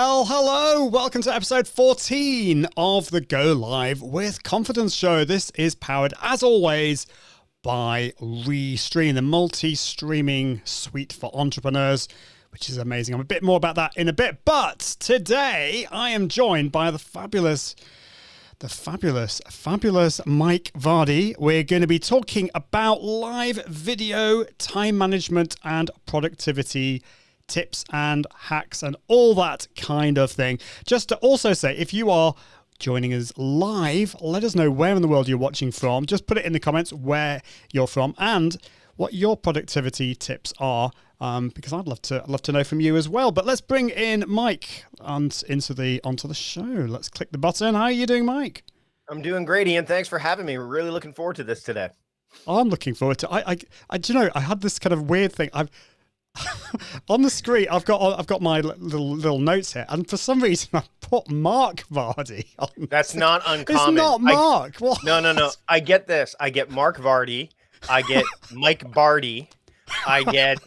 Well, hello. Welcome to episode 14 of the Go Live with Confidence show. This is powered, as always, by Restream, the multi-streaming suite for entrepreneurs, which is amazing. I'm a bit more about that in a bit. But today I am joined by the fabulous Mike Vardy. We're going to be talking about live video, time management, and productivity tips and hacks and all that kind of thing. Just to also say, if you are joining us live, let us know where in the world you're watching from. Just put it in the comments where you're from and what your productivity tips are, because I'd love to know from you as well. But let's bring in Mike onto the show. Let's click the button. How are you doing, Mike? I'm doing great, Ian. Thanks for having me. We're really looking forward to this today. I'm looking forward to. Do you know, I had this kind of weird thing. On the screen, I've got my little notes here, and for some reason I put Mark Vardy on. That's not uncommon. It's not Mark. No. I get this. I get Mark Vardy. I get Mike Barty. I get,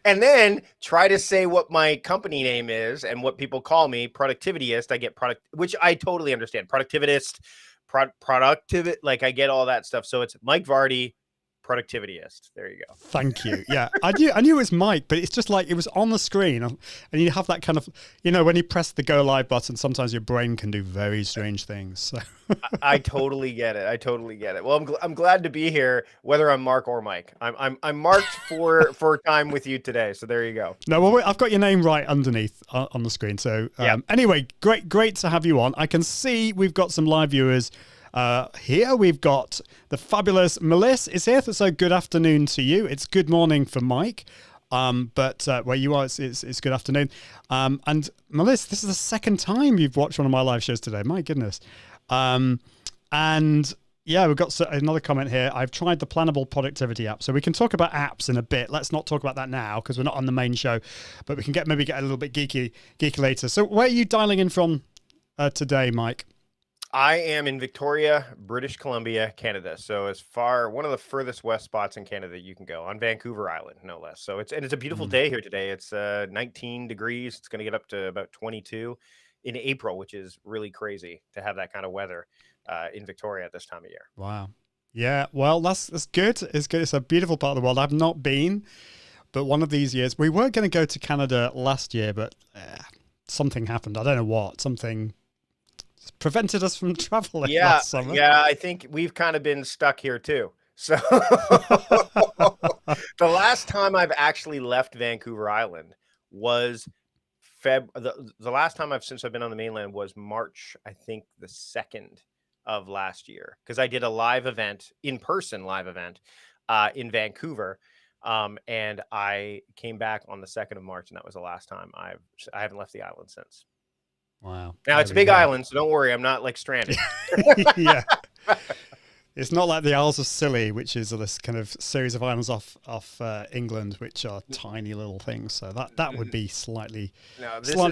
and then try to say what my company name is and what people call me, Productivityist. I get which I totally understand. Productivitist, productive. Like I get all that stuff. So it's Mike Vardy. Productivityist. There you go. Thank you. Yeah, I knew it was Mike, but it's just like it was on the screen, and you have that kind of, when you press the go live button, sometimes your brain can do very strange things. So. I totally get it. Well, I'm glad to be here, whether I'm Mark or Mike. I'm marked for time with you today. So there you go. No, well, I've got your name right underneath on the screen. So Anyway, great to have you on. I can see we've got some live viewers. Here we've got the fabulous Melissa is here, so good afternoon to you. It's good morning for Mike, but where you are, it's good afternoon. And Melissa, this is the second time you've watched one of my live shows today. My goodness. And yeah, we've got another comment here. I've tried the Plannable Productivity app, so we can talk about apps in a bit. Let's not talk about that now because we're not on the main show, but we can maybe get a little bit geeky later. So where are you dialing in from today, Mike? I am in Victoria, British Columbia, Canada. So one of the furthest west spots in Canada you can go, on Vancouver Island, no less. So it's a beautiful day here today. It's 19 degrees. It's going to get up to about 22 in April, which is really crazy to have that kind of weather in Victoria at this time of year. Wow. Yeah. Well, that's good. It's good. It's a beautiful part of the world. I've not been, but one of these years we were going to go to Canada last year, but something happened. I don't know what. Something prevented us from traveling last summer. Yeah, I think we've kind of been stuck here too. So the last time I've actually left Vancouver Island was the last time since I've been on the mainland was March, I think the 2nd of last year, because I did a live event, in-person live event in Vancouver. And I came back on the 2nd of March, and that was the last time I haven't left the island since. Wow. Now it's a big island, so don't worry, I'm not like stranded. Yeah. It's not like the Isles of Scilly, which is this kind of series of islands off England, which are tiny little things. So that would be slightly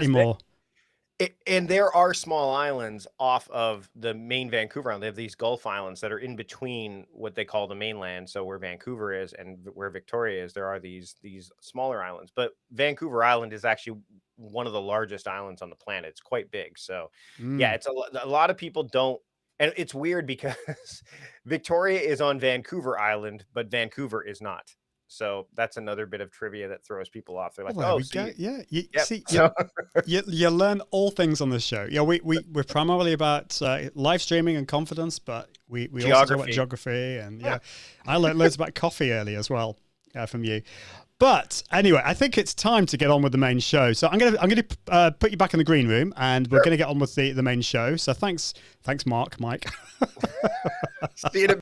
more. And there are small islands off of the main Vancouver Island. They have these Gulf Islands that are in between what they call the mainland. So where Vancouver is and where Victoria is, there are these smaller islands. But Vancouver Island is actually one of the largest islands on the planet. It's quite big. So yeah, it's a lot of people don't. And it's weird because Victoria is on Vancouver Island, but Vancouver is not. So that's another bit of trivia that throws people off. They're like, you learn all things on this show. Yeah, we're primarily about live streaming and confidence, but we also talk about geography and I learned loads about coffee earlier as well from you. But anyway, I think it's time to get on with the main show. So I'm gonna put you back in the green room, and we're gonna get on with the main show. So thanks, Mike. See you.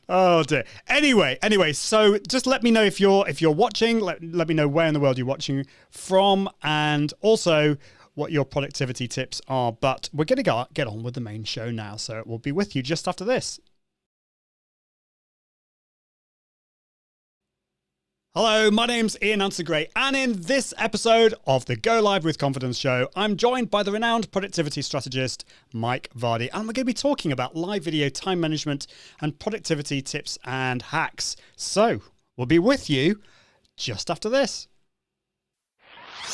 Oh dear. Anyway. So just let me know if you're watching. Let me know where in the world you're watching from, and also what your productivity tips are. But we're gonna get on with the main show now. So we'll be with you just after this. Hello, my name's Ian Gray, and in this episode of the Go Live with Confidence show, I'm joined by the renowned productivity strategist, Mike Vardy, and we're going to be talking about live video time management and productivity tips and hacks. So, we'll be with you just after this.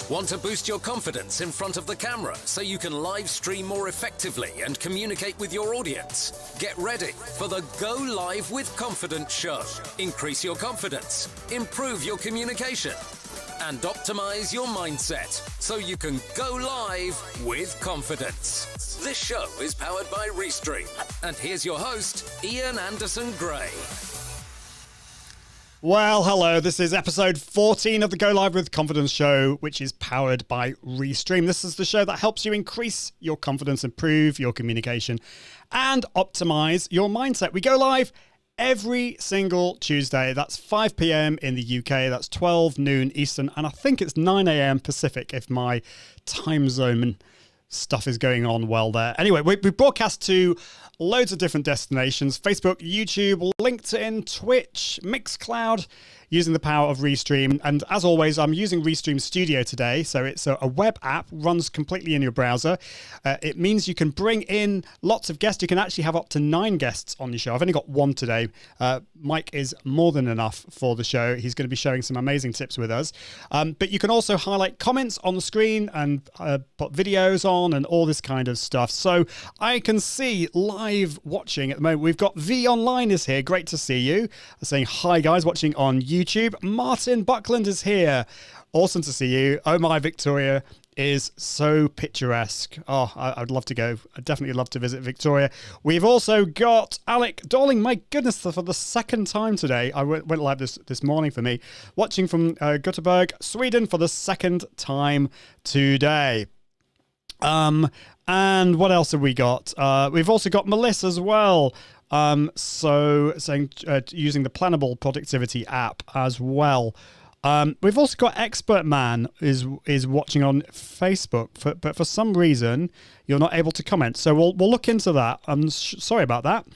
Want to boost your confidence in front of the camera so you can live stream more effectively and communicate with your audience? Get ready for the Go Live with Confidence show. Increase your confidence, improve your communication, and optimize your mindset so you can go live with confidence. This show is powered by Restream. And here's your host, Ian Anderson Gray. Well, hello. This is episode 14 of the Go Live with Confidence show, which is powered by Restream. This is the show that helps you increase your confidence, improve your communication, and optimize your mindset. We go live every single Tuesday. That's 5 p.m. in the UK. That's 12 noon Eastern. And I think it's 9 a.m. Pacific if my time zone stuff is going on well there. Anyway, we broadcast to loads of different destinations: Facebook, YouTube, LinkedIn, Twitch, Mixcloud, using the power of Restream. And as always, I'm using Restream Studio today. So it's a web app, runs completely in your browser. It means you can bring in lots of guests. You can actually have up to 9 guests on your show. I've only got 1 today. Mike is more than enough for the show. He's going to be sharing some amazing tips with us. But you can also highlight comments on the screen and put videos on and all this kind of stuff. So I can see live watching at the moment. We've got V Online is here. Great to see you. Saying hi, guys, watching on YouTube. Martin Buckland is here. Awesome to see you. Oh my, Victoria is so picturesque. Oh, I'd love to go. I'd definitely love to visit Victoria. We've also got Alec Darling. My goodness, for the second time today. I went live this morning for me. Watching from Gothenburg, Sweden for the second time today. And what else have we got? We've also got Melissa as well. So saying using the Plannable Productivity app as well. We've also got Expert Man is watching on Facebook, but for some reason you're not able to comment. So we'll look into that. I'm sorry about that.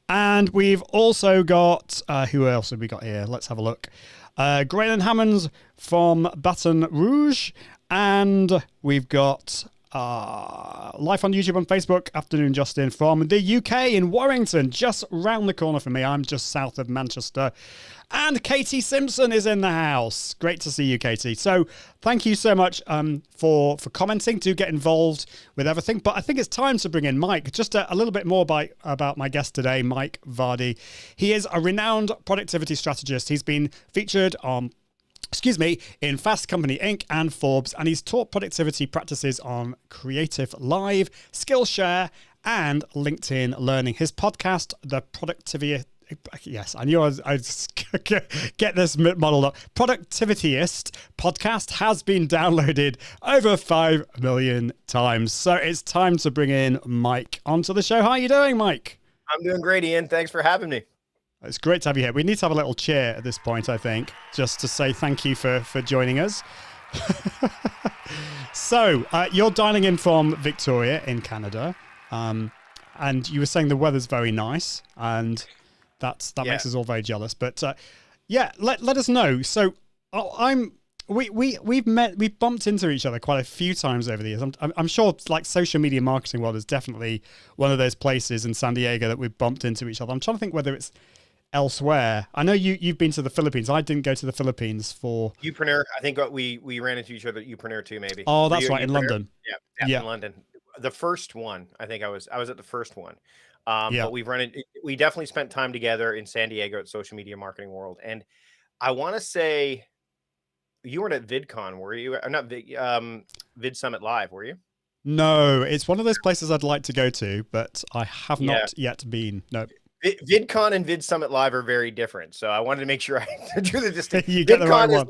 And we've also got who else have we got here? Let's have a look. Graydon Hammonds from Baton Rouge, and we've got live on YouTube and Facebook. Afternoon, Justin from the UK in Warrington, just round the corner from me. I'm just south of Manchester. And Katie Simpson is in the house. Great to see you, Katie. So thank you so much for commenting. Do get involved with everything. But I think it's time to bring in Mike. Just a little bit more about my guest today, Mike Vardy. He is a renowned productivity strategist. He's been featured on in Fast Company Inc. and Forbes, and he's taught productivity practices on Creative Live, Skillshare, and LinkedIn Learning. His podcast, The Productivity... Yes, I knew I'd get this modeled up. Productivityist podcast has been downloaded over 5 million times. So it's time to bring in Mike onto the show. How are you doing, Mike? I'm doing great, Ian. Thanks for having me. It's great to have you here. We need to have a little cheer at this point, I think, just to say thank you for joining us. So you're dialing in from Victoria in Canada, and you were saying the weather's very nice, and that makes us all very jealous. But let us know. So we've bumped into each other quite a few times over the years. I'm sure, like, social media marketing world is definitely one of those places in San Diego that we've bumped into each other. I'm trying to think whether it's elsewhere. I know you've been to the Philippines. I didn't go to the Philippines for Upreneur. I think we ran into each other at Upreneur too, maybe. Oh, that's right, in London. Yeah, in London. The first one, I think I was at the first one. But we definitely spent time together in San Diego at Social Media Marketing World. And I want to say you weren't at VidCon, were you? Not Vid Summit Live, were you? No, it's one of those places I'd like to go to, but I have not yet been. No. VidCon and Vid Summit Live are very different, so I wanted to make sure I drew the distinction. You get the right one.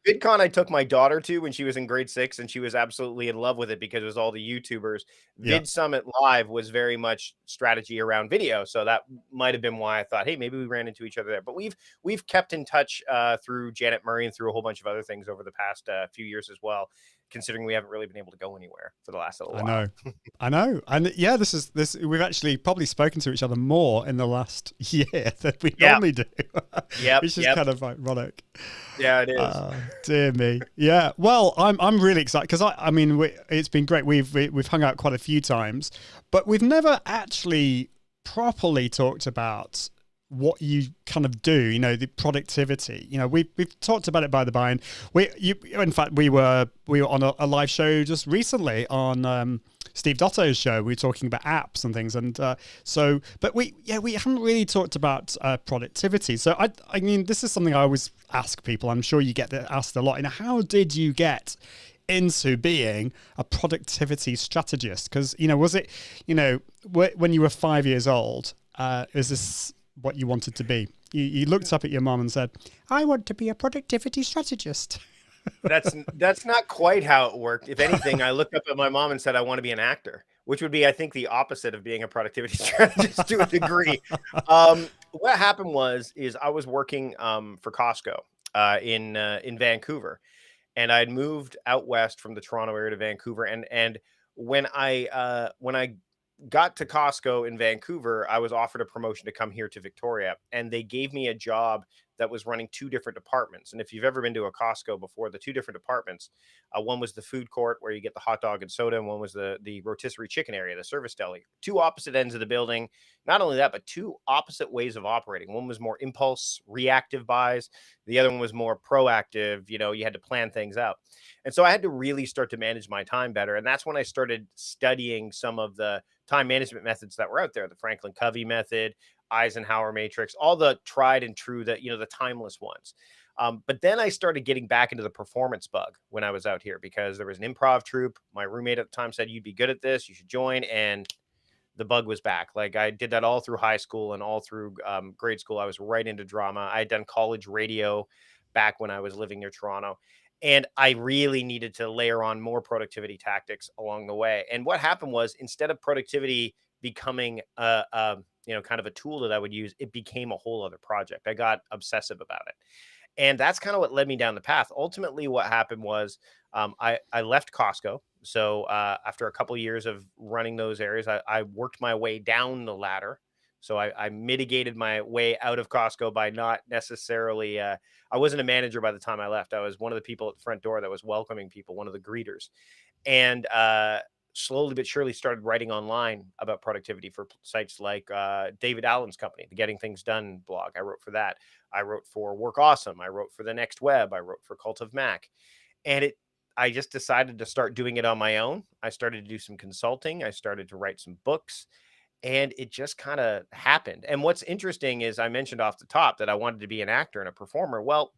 VidCon I took my daughter to when she was in grade 6, and she was absolutely in love with it because it was all the YouTubers. Vid Summit Live was very much strategy around video, so that might have been why I thought, hey, maybe we ran into each other there. But we've kept in touch through Janet Murray and through a whole bunch of other things over the past few years as well, considering we haven't really been able to go anywhere for the last little while. I know. And yeah, this we've actually probably spoken to each other more in the last year than we normally do. Which is kind of ironic. Yeah, it is. Dear me. Yeah. Well, I'm really excited because I mean it's been great. We've hung out quite a few times, but we've never actually properly talked about what you kind of do, you know, the productivity. You know, we've talked about it by the by, and in fact we were on a live show just recently on Steve Dotto's show. We were talking about apps and things, and but we haven't really talked about productivity. So I mean, this is something I always ask people. I'm sure you get asked a lot. You know, how did you get into being a productivity strategist? Because, you know, was it, you know, when you were 5 years old, is this what you wanted to be? You looked up at your mom and said, I want to be a productivity strategist. That's not quite how it worked. If anything, I looked up at my mom and said, I want to be an actor, which would be, I think, the opposite of being a productivity strategist to a degree. What happened is I was working for Costco in Vancouver, and I'd moved out west from the Toronto area to Vancouver. And when I got to Costco in Vancouver, I was offered a promotion to come here to Victoria, and they gave me a job that was running two different departments. And if you've ever been to a Costco before, the two different departments, one was the food court where you get the hot dog and soda, and one was the rotisserie chicken area, the service deli. Two opposite ends of the building. Not only that, but two opposite ways of operating. One was more impulse, reactive buys. The other one was more proactive. You know, you had to plan things out. And so I had to really start to manage my time better. And that's when I started studying some of the time management methods that were out there, the Franklin Covey method, Eisenhower matrix, all the tried and true, that, you know, the timeless ones. But then I started getting back into the performance bug when I was out here, because there was an improv troupe. My roommate at the time said, you'd be good at this, you should join. And the bug was back. Like, I did that all through high school and all through grade school. I was right into drama. I had done college radio back when I was living near Toronto. And I really needed to layer on more productivity tactics along the way. And what happened was, instead of productivity becoming you know, kind of a tool that I would use, it became a whole other project. I got obsessive about it. And that's kind of what led me down the path. Ultimately, what happened was I left Costco. So after a couple of years of running those areas, I worked my way down the ladder. So I mitigated my way out of Costco by not necessarily, I wasn't a manager by the time I left. I was one of the people at the front door that was welcoming people, one of the greeters. And slowly but surely started writing online about productivity for sites like David Allen's company, the Getting Things Done blog. I wrote for that. I wrote for Work Awesome. I wrote for The Next Web. I wrote for Cult of Mac. And I just decided to start doing it on my own. I started to do some consulting. I started to write some books, and it just kind of happened. And what's interesting is, I mentioned off the top that I wanted to be an actor and a performer. Well,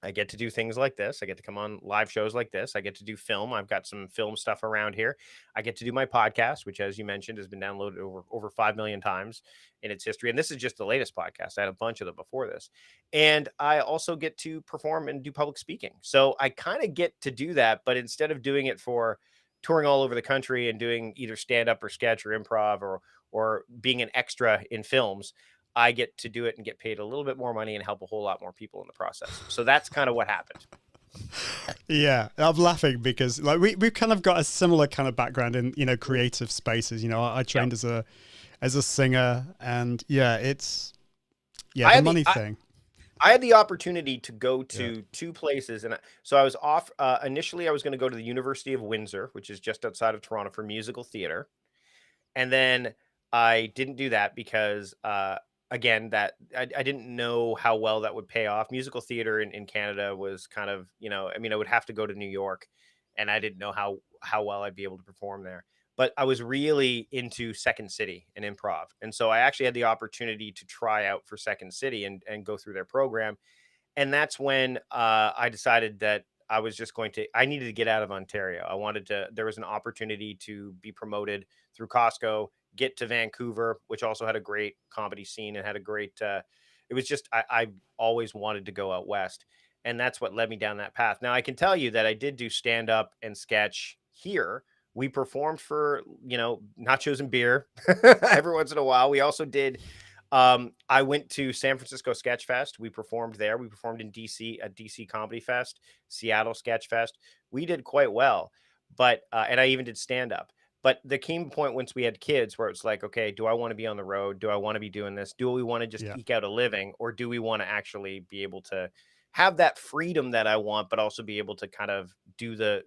I get to do things like this. I get to come on live shows like this. I get to do film. I've got some film stuff around here. I get to do my podcast, which, as you mentioned, has been downloaded over 5 million times in its history. And this is just the latest podcast. I had a bunch of them before this. And I also get to perform and do public speaking. So I kind of get to do that, but instead of doing it for touring all over the country and doing either stand-up or sketch or improv or being an extra in films, I get to do it and get paid a little bit more money and help a whole lot more people in the process. So that's kind of what happened. Yeah, I'm laughing because, like, we've kind of got a similar kind of background in, you know, creative spaces. You know, I trained as a singer, and it's the money thing. I had the opportunity to go to two places, and so I was off. Initially, I was going to go to the University of Windsor, which is just outside of Toronto, for musical theater, and then I didn't do that because again, that I didn't know how well that would pay off. Musical theater in Canada was kind of, you know, I mean, I would have to go to New York, and I didn't know how well I'd be able to perform there. But I was really into Second City and improv. And so I actually had the opportunity to try out for Second City and go through their program. And that's when I decided that I needed to get out of Ontario. There was an opportunity to be promoted through Costco, get to Vancouver, which also had a great comedy scene and had a great, it was just, I always wanted to go out west. And that's what led me down that path. Now, I can tell you that I did do stand up and sketch here. We performed for, you know, nachos and beer every once in a while. We also did, I went to San Francisco Sketch Fest. We performed there. We performed in DC at DC Comedy Fest, Seattle Sketch Fest. We did quite well, but, and I even did stand up. But there came a point once we had kids where it's like, okay, do I want to be on the road? Do I want to be doing this? Do we want to just eke out a living, or do we want to actually be able to have that freedom that I want, but also be able to kind of do the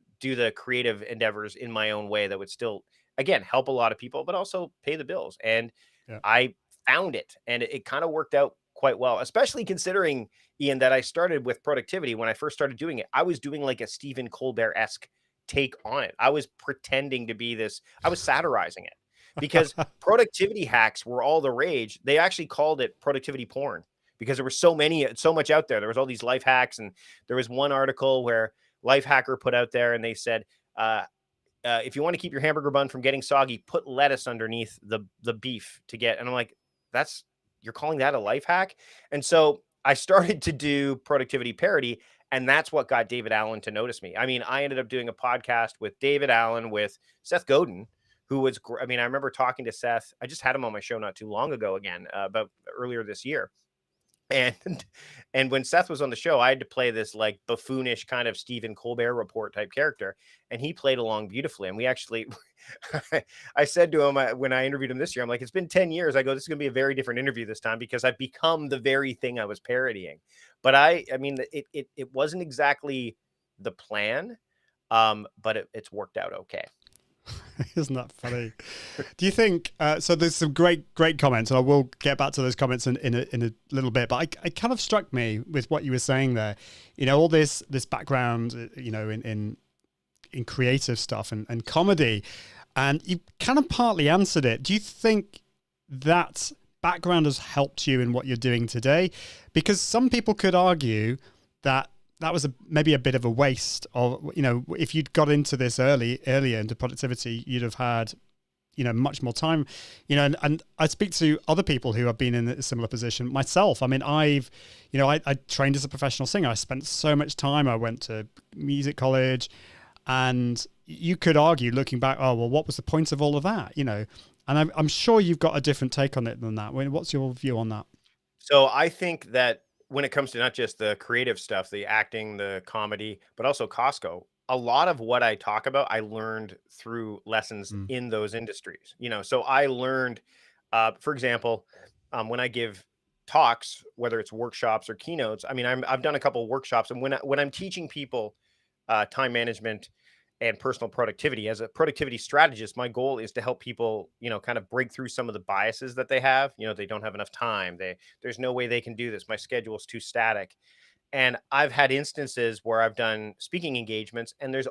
creative endeavors in my own way that would still, again, help a lot of people, but also pay the bills. And I found it, and it kind of worked out quite well, especially considering, Ian, that I started with productivity. When I first started doing it, I was doing like a Stephen Colbert-esque take on it. I was pretending to be this, I was satirizing it because productivity hacks were all the rage. They actually called it productivity porn because there were so much out there. There was all these life hacks, and there was one article where Lifehacker put out there and they said, if you want to keep your hamburger bun from getting soggy, put lettuce underneath the beef to get. And I'm like, you're calling that a life hack? And so I started to do productivity parody, and that's what got David Allen to notice me. I mean, I ended up doing a podcast with David Allen, with Seth Godin, who was, I mean, I remember talking to Seth. I just had him on my show not too long ago again, about earlier this year. And when Seth was on the show, I had to play this like buffoonish kind of Stephen Colbert Report type character, and he played along beautifully. And we actually, I said to him when I interviewed him this year, I'm like, it's been 10 years. I go, this is going to be a very different interview this time because I've become the very thing I was parodying. But I mean, it wasn't exactly the plan, but it's worked out okay. Isn't that funny? Do you think so? There's some great comments, and I will get back to those comments in a little bit. But it kind of struck me with what you were saying there. You know, all this background, you know, in creative stuff and comedy, and you kind of partly answered it. Do you think that background has helped you in what you're doing today? Because some people could argue that was maybe a bit of a waste of, you know, if you'd got into this earlier into productivity, you'd have had, you know, much more time, you know, and I speak to other people who have been in a similar position myself. I mean, I trained as a professional singer. I spent so much time. I went to music college, and you could argue looking back, oh, well, what was the point of all of that? You know, and I'm sure you've got a different take on it than that. What's your view on that? So I think that when it comes to not just the creative stuff, the acting, the comedy, but also Costco, a lot of what I talk about, I learned through lessons in those industries. You know, so I learned, for example, when I give talks, whether it's workshops or keynotes, I mean, I've done a couple of workshops, and when I'm teaching people time management and personal productivity as a productivity strategist, my goal is to help people, you know, kind of break through some of the biases that they have. You know, they don't have enough time. There's no way they can do this. My schedule is too static. And I've had instances where I've done speaking engagements, and there's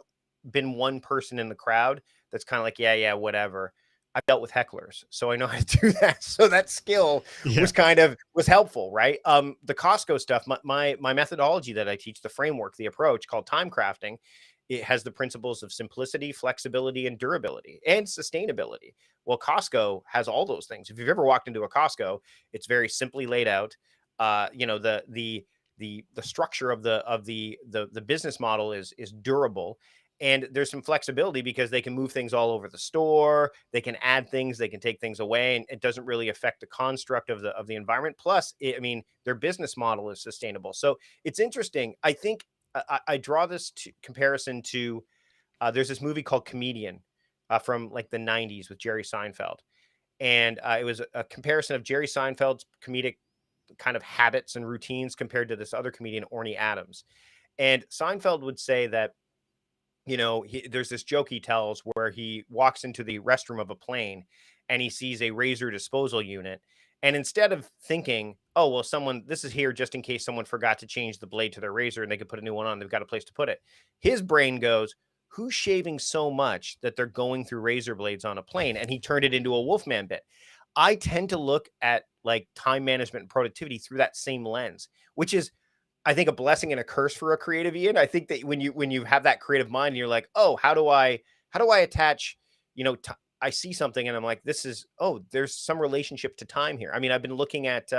been one person in the crowd that's kind of like, yeah, whatever. I've dealt with hecklers, so I know how to do that. So that skill was helpful, right? The Costco stuff, my methodology that I teach, the framework, the approach called time crafting, it has the principles of simplicity, flexibility, and durability, and sustainability. Well, Costco has all those things. If you've ever walked into a Costco, it's very simply laid out. You know, the structure of the business model is durable, and there's some flexibility because they can move things all over the store. They can add things, they can take things away, and it doesn't really affect the construct of the environment. Plus, I mean, their business model is sustainable. So it's interesting. I think I draw this comparison to there's this movie called Comedian from like the 90s with Jerry Seinfeld. And it was a comparison of Jerry Seinfeld's comedic kind of habits and routines compared to this other comedian, Orny Adams. And Seinfeld would say that, you know, there's this joke he tells where he walks into the restroom of a plane and he sees a razor disposal unit. And instead of thinking, oh, well, this is here just in case someone forgot to change the blade to their razor and they could put a new one on, they've got a place to put it. His brain goes, who's shaving so much that they're going through razor blades on a plane? And he turned it into a Wolfman bit. I tend to look at like time management and productivity through that same lens, which is, I think, a blessing and a curse for a creative, Ian. I think that when you have that creative mind and you're like, oh, how do I attach, you know, I see something and I'm like, there's some relationship to time here. I mean, I've been looking at,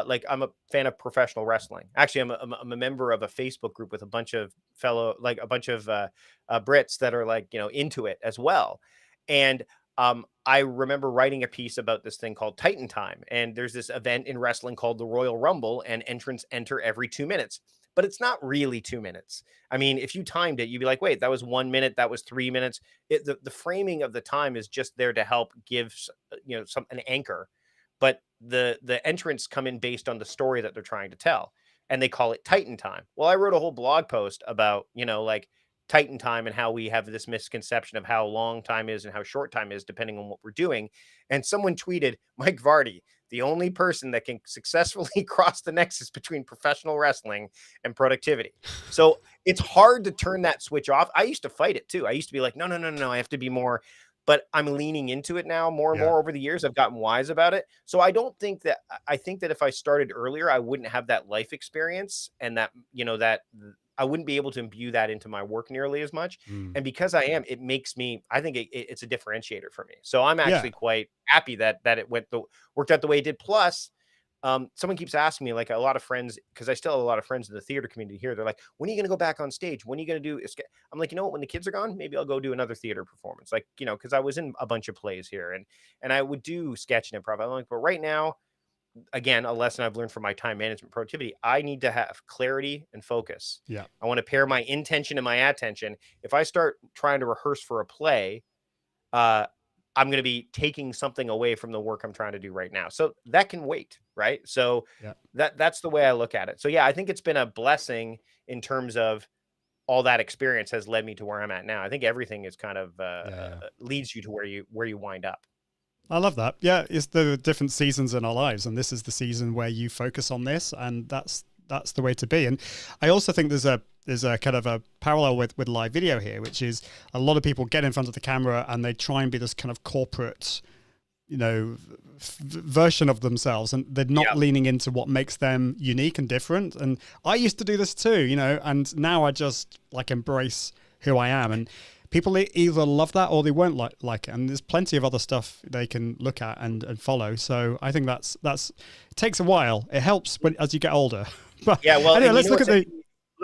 like, I'm a fan of professional wrestling. Actually, I'm a member of a Facebook group with a bunch of Brits that are like, you know, into it as well. And I remember writing a piece about this thing called Titan Time. And there's this event in wrestling called the Royal Rumble, and entrants enter every 2 minutes. But it's not really 2 minutes. I mean, if you timed it, you'd be like, wait, that was 1 minute, that was 3 minutes. The framing of the time is just there to help give, you know, an anchor. But the entrants come in based on the story that they're trying to tell, and they call it Titan Time. Well, I wrote a whole blog post about, you know, like, tighten time and how we have this misconception of how long time is and how short time is depending on what we're doing. And someone tweeted, Mike Vardy, the only person that can successfully cross the nexus between professional wrestling and productivity. So it's hard to turn that switch off. I used to fight it too. I used to be like, no, I have to be more, but I'm leaning into it now more and more over the years. I've gotten wise about it. So I think that if I started earlier, I wouldn't have that life experience and that, that I wouldn't be able to imbue that into my work nearly as much. And because I am, it makes me, I think it's a differentiator for me. So I'm actually quite happy that it worked out the way it did. Plus, someone keeps asking me, like a lot of friends, because I still have a lot of friends in the theater community here. They're like, when are you going to go back on stage? When are you going to do? I'm like, you know what? When the kids are gone, maybe I'll go do another theater performance. Like, because I was in a bunch of plays here and I would do sketch and improv. I'm like, but right now, again, a lesson I've learned from my time management productivity, I need to have clarity and focus. Yeah. I want to pair my intention and my attention. If I start trying to rehearse for a play, I'm going to be taking something away from the work I'm trying to do right now. So that can wait, right? So that's the way I look at it. So yeah, I think it's been a blessing in terms of all that experience has led me to where I'm at now. I think everything is kind of leads you to where you wind up. I love that. Yeah, it's the different seasons in our lives, and this is the season where you focus on this, and that's the way to be. And I also think there's a kind of a parallel with live video here, which is a lot of people get in front of the camera and they try and be this kind of corporate, version of themselves, and they're not leaning into what makes them unique and different. And I used to do this too, and now I just like embrace who I am. And people either love that or they won't like it. And there's plenty of other stuff they can look at and follow. So I think that's it takes a while. It helps as you get older. But anyway, let's look at the.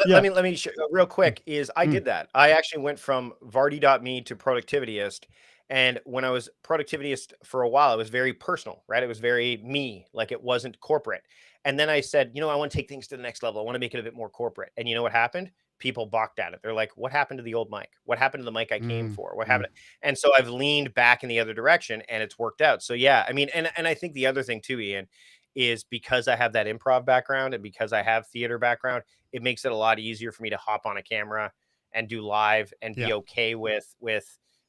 Let me show, real quick is I did that. I actually went from Vardy.me to Productivityist. And when I was Productivityist for a while, it was very personal, right? It was very me, like it wasn't corporate. And then I said, I want to take things to the next level. I want to make it a bit more corporate. And you know what happened? People balked at it. They're like, what happened to the old mic? What happened to the mic I came for? What happened? And so I've leaned back in the other direction and it's worked out. So yeah, I mean, and I think the other thing too, Ian, is because I have that improv background and because I have theater background, it makes it a lot easier for me to hop on a camera and do live and be okay with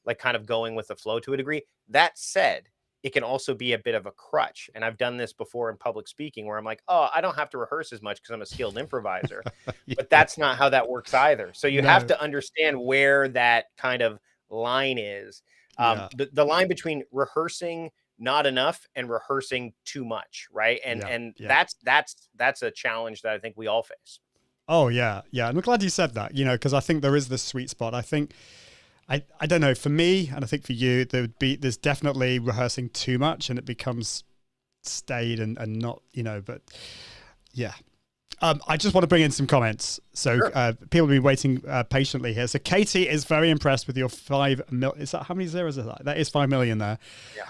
like kind of going with the flow to a degree. That said, it can also be a bit of a crutch. And I've done this before in public speaking where I'm like, oh, I don't have to rehearse as much because I'm a skilled improviser, but that's not how that works either. So you have to understand where that kind of line is. The line between rehearsing not enough and rehearsing too much. Right. And that's a challenge that I think we all face. Oh yeah. Yeah. I'm glad you said that, because I think there is this sweet spot. I think, I don't know, for me, and I think for you, there's definitely rehearsing too much and it becomes staid and not, but yeah. I just want to bring in some comments. So people have been waiting patiently here. So Katie is very impressed with your 5 million. Is that how many zeros is that? That is 5 million there.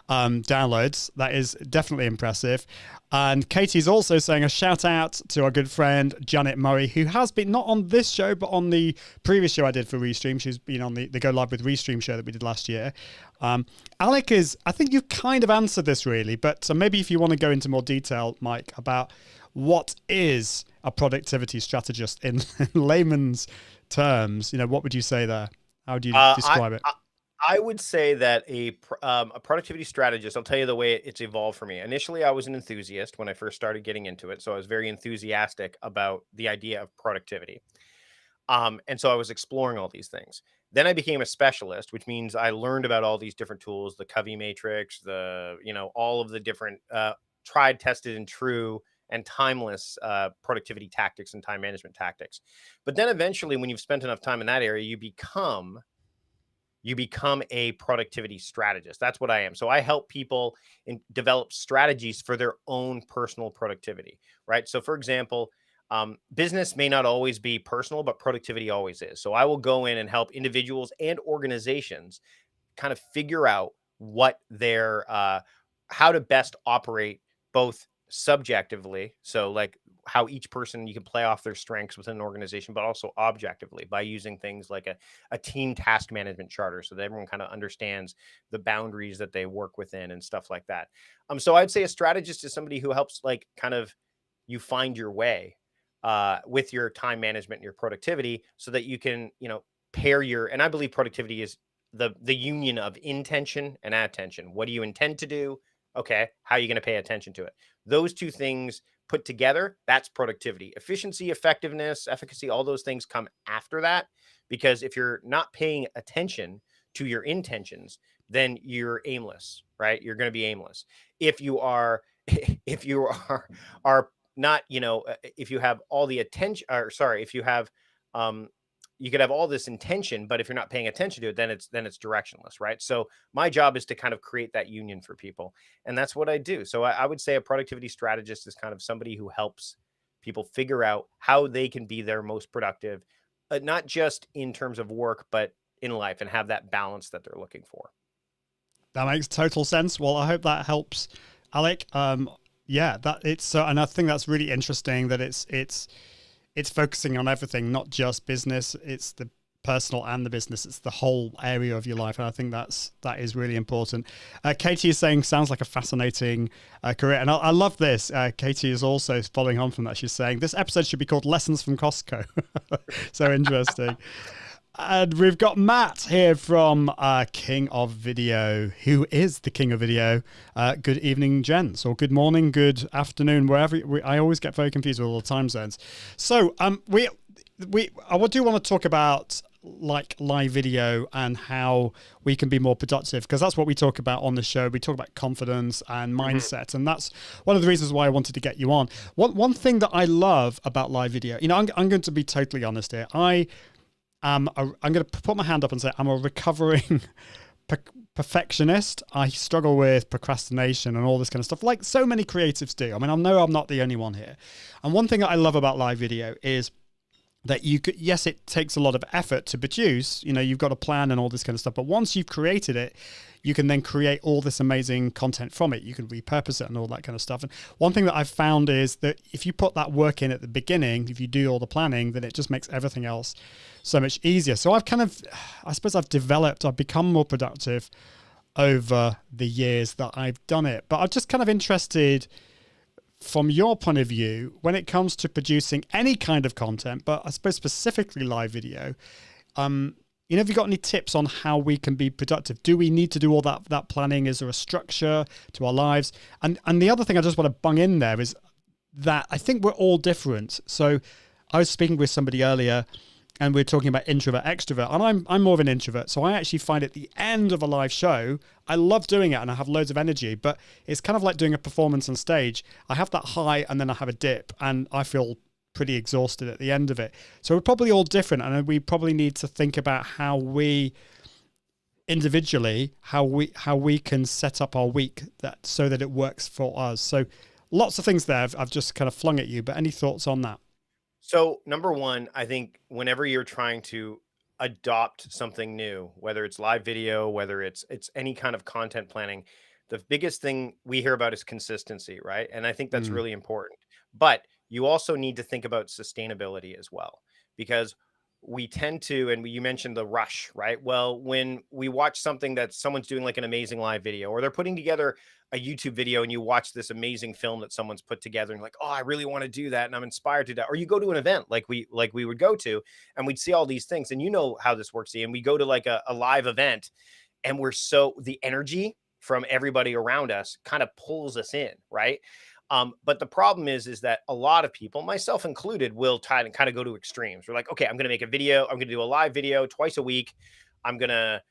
Downloads. That is definitely impressive. And Katie's also saying a shout out to our good friend Janet Murray, who has been not on this show, but on the previous show I did for Restream. She's been on the Go Live with Restream show that we did last year. Alec I think you've kind of answered this really, but maybe if you want to go into more detail, Mike, about what is a productivity strategist in layman's terms? What would you say there? How would you describe it? I would say that a productivity strategist, I'll tell you the way it's evolved for me. Initially, I was an enthusiast when I first started getting into it. So I was very enthusiastic about the idea of productivity. And so I was exploring all these things. Then I became a specialist, which means I learned about all these different tools, the Covey matrix, all of the different tried, tested, and true and timeless productivity tactics and time management tactics. But then eventually, when you've spent enough time in that area, you become a productivity strategist. That's what I am. So I help people develop strategies for their own personal productivity, right? So for example, business may not always be personal, but productivity always is. So I will go in and help individuals and organizations kind of figure out what how to best operate both subjectively. So like how each person, you can play off their strengths within an organization, but also objectively by using things like a team task management charter so that everyone kind of understands the boundaries that they work within and stuff like that. So I'd say a strategist is somebody who helps like kind of you find your way with your time management and your productivity so that you can, pair your, and I believe productivity is the union of intention and attention. What do you intend to do? Okay, how are you going to pay attention to it? Those two things put together, that's productivity. Efficiency, effectiveness, efficacy, all those things come after that, because if you're not paying attention to your intentions, then you're aimless, right? You're going to be aimless. If you are if you are not, if you have all the attention, or sorry, if you have you could have all this intention, but if you're not paying attention to it, then it's directionless, right? So my job is to kind of create that union for people, and that's what I do. So I would say a productivity strategist is kind of somebody who helps people figure out how they can be their most productive, not just in terms of work, but in life, and have that balance that they're looking for. That makes total sense. Well, I hope that helps, Alec. Yeah, that it's and I think that's really interesting that it's focusing on everything, not just business. It's the personal and the business. It's the whole area of your life, and I think that is really important. Katie is saying sounds like a fascinating career, and I love this. Katie is also following on from that. She's saying this episode should be called "Lessons from Costco." So interesting. And we've got Matt here from King of Video, who is the King of Video. Good evening, gents, or good morning, good afternoon, wherever. I always get very confused with all the time zones. So I do want to talk about like live video and how we can be more productive, because that's what we talk about on the show. We talk about confidence and mindset, and that's one of the reasons why I wanted to get you on. One thing that I love about live video, I'm going to be totally honest here. I'm going to put my hand up and say I'm a recovering perfectionist. I struggle with procrastination and all this kind of stuff, like so many creatives do. I mean, I know I'm not the only one here. And one thing that I love about live video is that yes, it takes a lot of effort to produce. You've got a plan and all this kind of stuff. But once you've created it, you can then create all this amazing content from it. You can repurpose it and all that kind of stuff. And one thing that I've found is that if you put that work in at the beginning, if you do all the planning, then it just makes everything else so much easier. So I've become more productive over the years that I've done it. But I'm just kind of interested from your point of view, when it comes to producing any kind of content, but I suppose specifically live video, have you got any tips on how we can be productive? Do we need to do all that planning? Is there a structure to our lives? And the other thing I just want to bung in there is that I think we're all different. So I was speaking with somebody earlier, and we're talking about introvert, extrovert, and I'm more of an introvert. So I actually find at the end of a live show, I love doing it and I have loads of energy, but it's kind of like doing a performance on stage. I have that high and then I have a dip, and I feel pretty exhausted at the end of it. So we're probably all different, and we probably need to think about how we individually, how we can set up our week so that it works for us. So lots of things there I've just kind of flung at you, but any thoughts on that? So number one, I think whenever you're trying to adopt something new, whether it's live video, whether it's any kind of content planning, the biggest thing we hear about is consistency, right? And I think that's really important. But you also need to think about sustainability as well, because we tend to, and you mentioned the rush, right? Well, when we watch something that someone's doing like an amazing live video, or they're putting together a YouTube video, and you watch this amazing film that someone's put together, and you're like, oh, I really want to do that, and I'm inspired to do that. Or you go to an event like we would go to, and we'd see all these things, and you know how this works, Ian. We go to like a live event, and the energy from everybody around us kind of pulls us in, right? But the problem is that a lot of people, myself included, will kind of go to extremes. We're like, okay, I'm going to make a video. I'm going to do a live video twice a week. I'm going to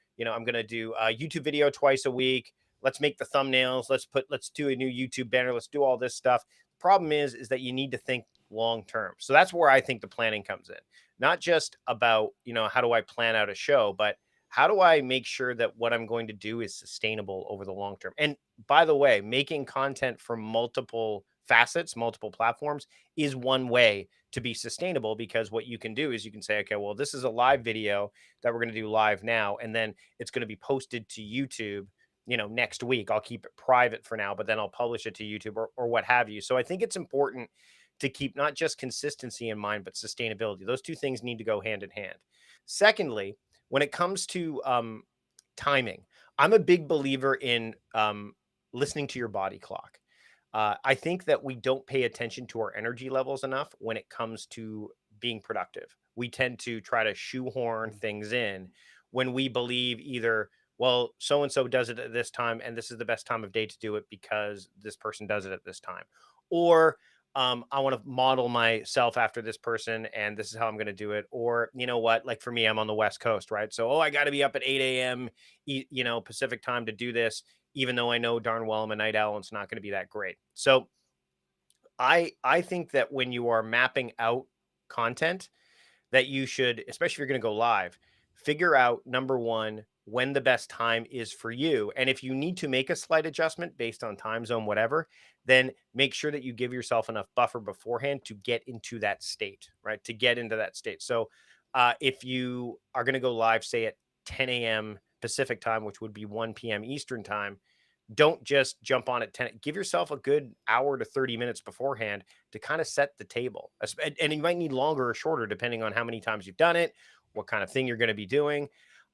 do a YouTube video twice a week. Let's make the thumbnails. Let's do a new YouTube banner. Let's do all this stuff. The problem is that you need to think long term. So that's where I think the planning comes in. Not just about, how do I plan out a show, but how do I make sure that what I'm going to do is sustainable over the long term? And by the way, making content from multiple facets, multiple platforms is one way to be sustainable, because what you can do is you can say, okay, well, this is a live video that we're going to do live now, and then it's going to be posted to YouTube, next week. I'll keep it private for now, but then I'll publish it to YouTube or what have you. So I think it's important to keep not just consistency in mind, but sustainability. Those two things need to go hand in hand. Secondly, when it comes to timing, I'm a big believer in listening to your body clock. I think that we don't pay attention to our energy levels enough when it comes to being productive. we tend to try to shoehorn things in when we believe either, well, so and so does it at this time, and this is the best time of day to do it because this person does it at this time, or I want to model myself after this person, and this is how I'm going to do it. Or, you know what, like for me, I'm on the West Coast, right? So, I got to be up at 8 a.m., Pacific time to do this, even though I know darn well I'm a night owl and it's not going to be that great. So I think that when you are mapping out content, that you should, especially if you're going to go live, figure out, number one, when the best time is for you. And if you need to make a slight adjustment based on time zone, whatever, then make sure that you give yourself enough buffer beforehand to get into that state, right? To get into that state. So if you are going to go live, say at 10 a.m. Pacific time, which would be 1 p.m. Eastern time, don't just jump on at 10. Give yourself a good hour to 30 minutes beforehand to kind of set the table. And you might need longer or shorter, depending on how many times you've done it, what kind of thing you're going to be doing.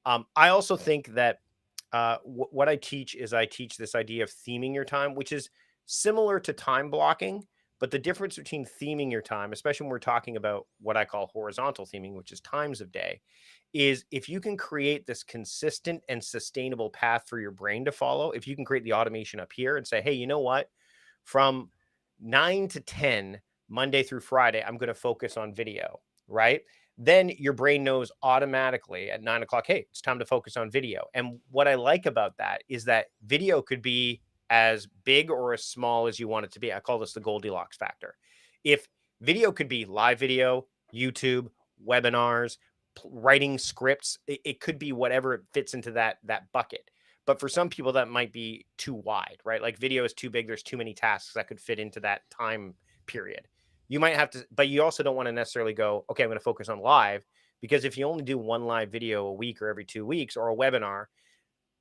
I also think that what I teach this idea of theming your time, which is similar to time blocking. But the difference between theming your time, especially when we're talking about what I call horizontal theming, which is times of day, is if you can create this consistent and sustainable path for your brain to follow, if you can create the automation up here and say, hey, you know what? From 9 to 10, Monday through Friday, I'm going to focus on video, right? Then your brain knows automatically at 9 o'clock, hey, it's time to focus on video. And what I like about that is that video could be as big or as small as you want it to be. I call this the Goldilocks factor. If video could be live video, YouTube, webinars, writing scripts, it could be whatever it fits into that bucket. But for some people that might be too wide, right? Like video is too big. There's too many tasks that could fit into that time period. You might have to, but you also don't want to necessarily go, okay, I'm going to focus on live, because if you only do one live video a week or every 2 weeks or a webinar,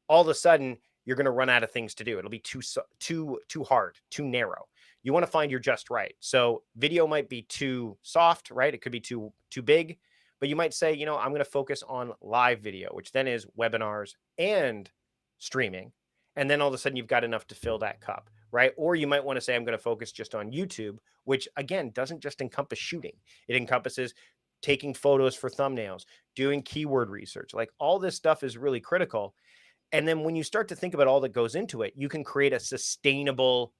all of a sudden you're going to run out of things to do. It'll be too hard, too narrow. You want to find your just right. So video might be too soft, right? It could be too big. But you might say, I'm going to focus on live video, which then is webinars and streaming. And then all of a sudden you've got enough to fill that cup, right? Or you might want to say, I'm going to focus just on YouTube, which again, doesn't just encompass shooting. It encompasses taking photos for thumbnails, doing keyword research. Like all this stuff is really critical. And then when you start to think about all that goes into it, you can create a sustainable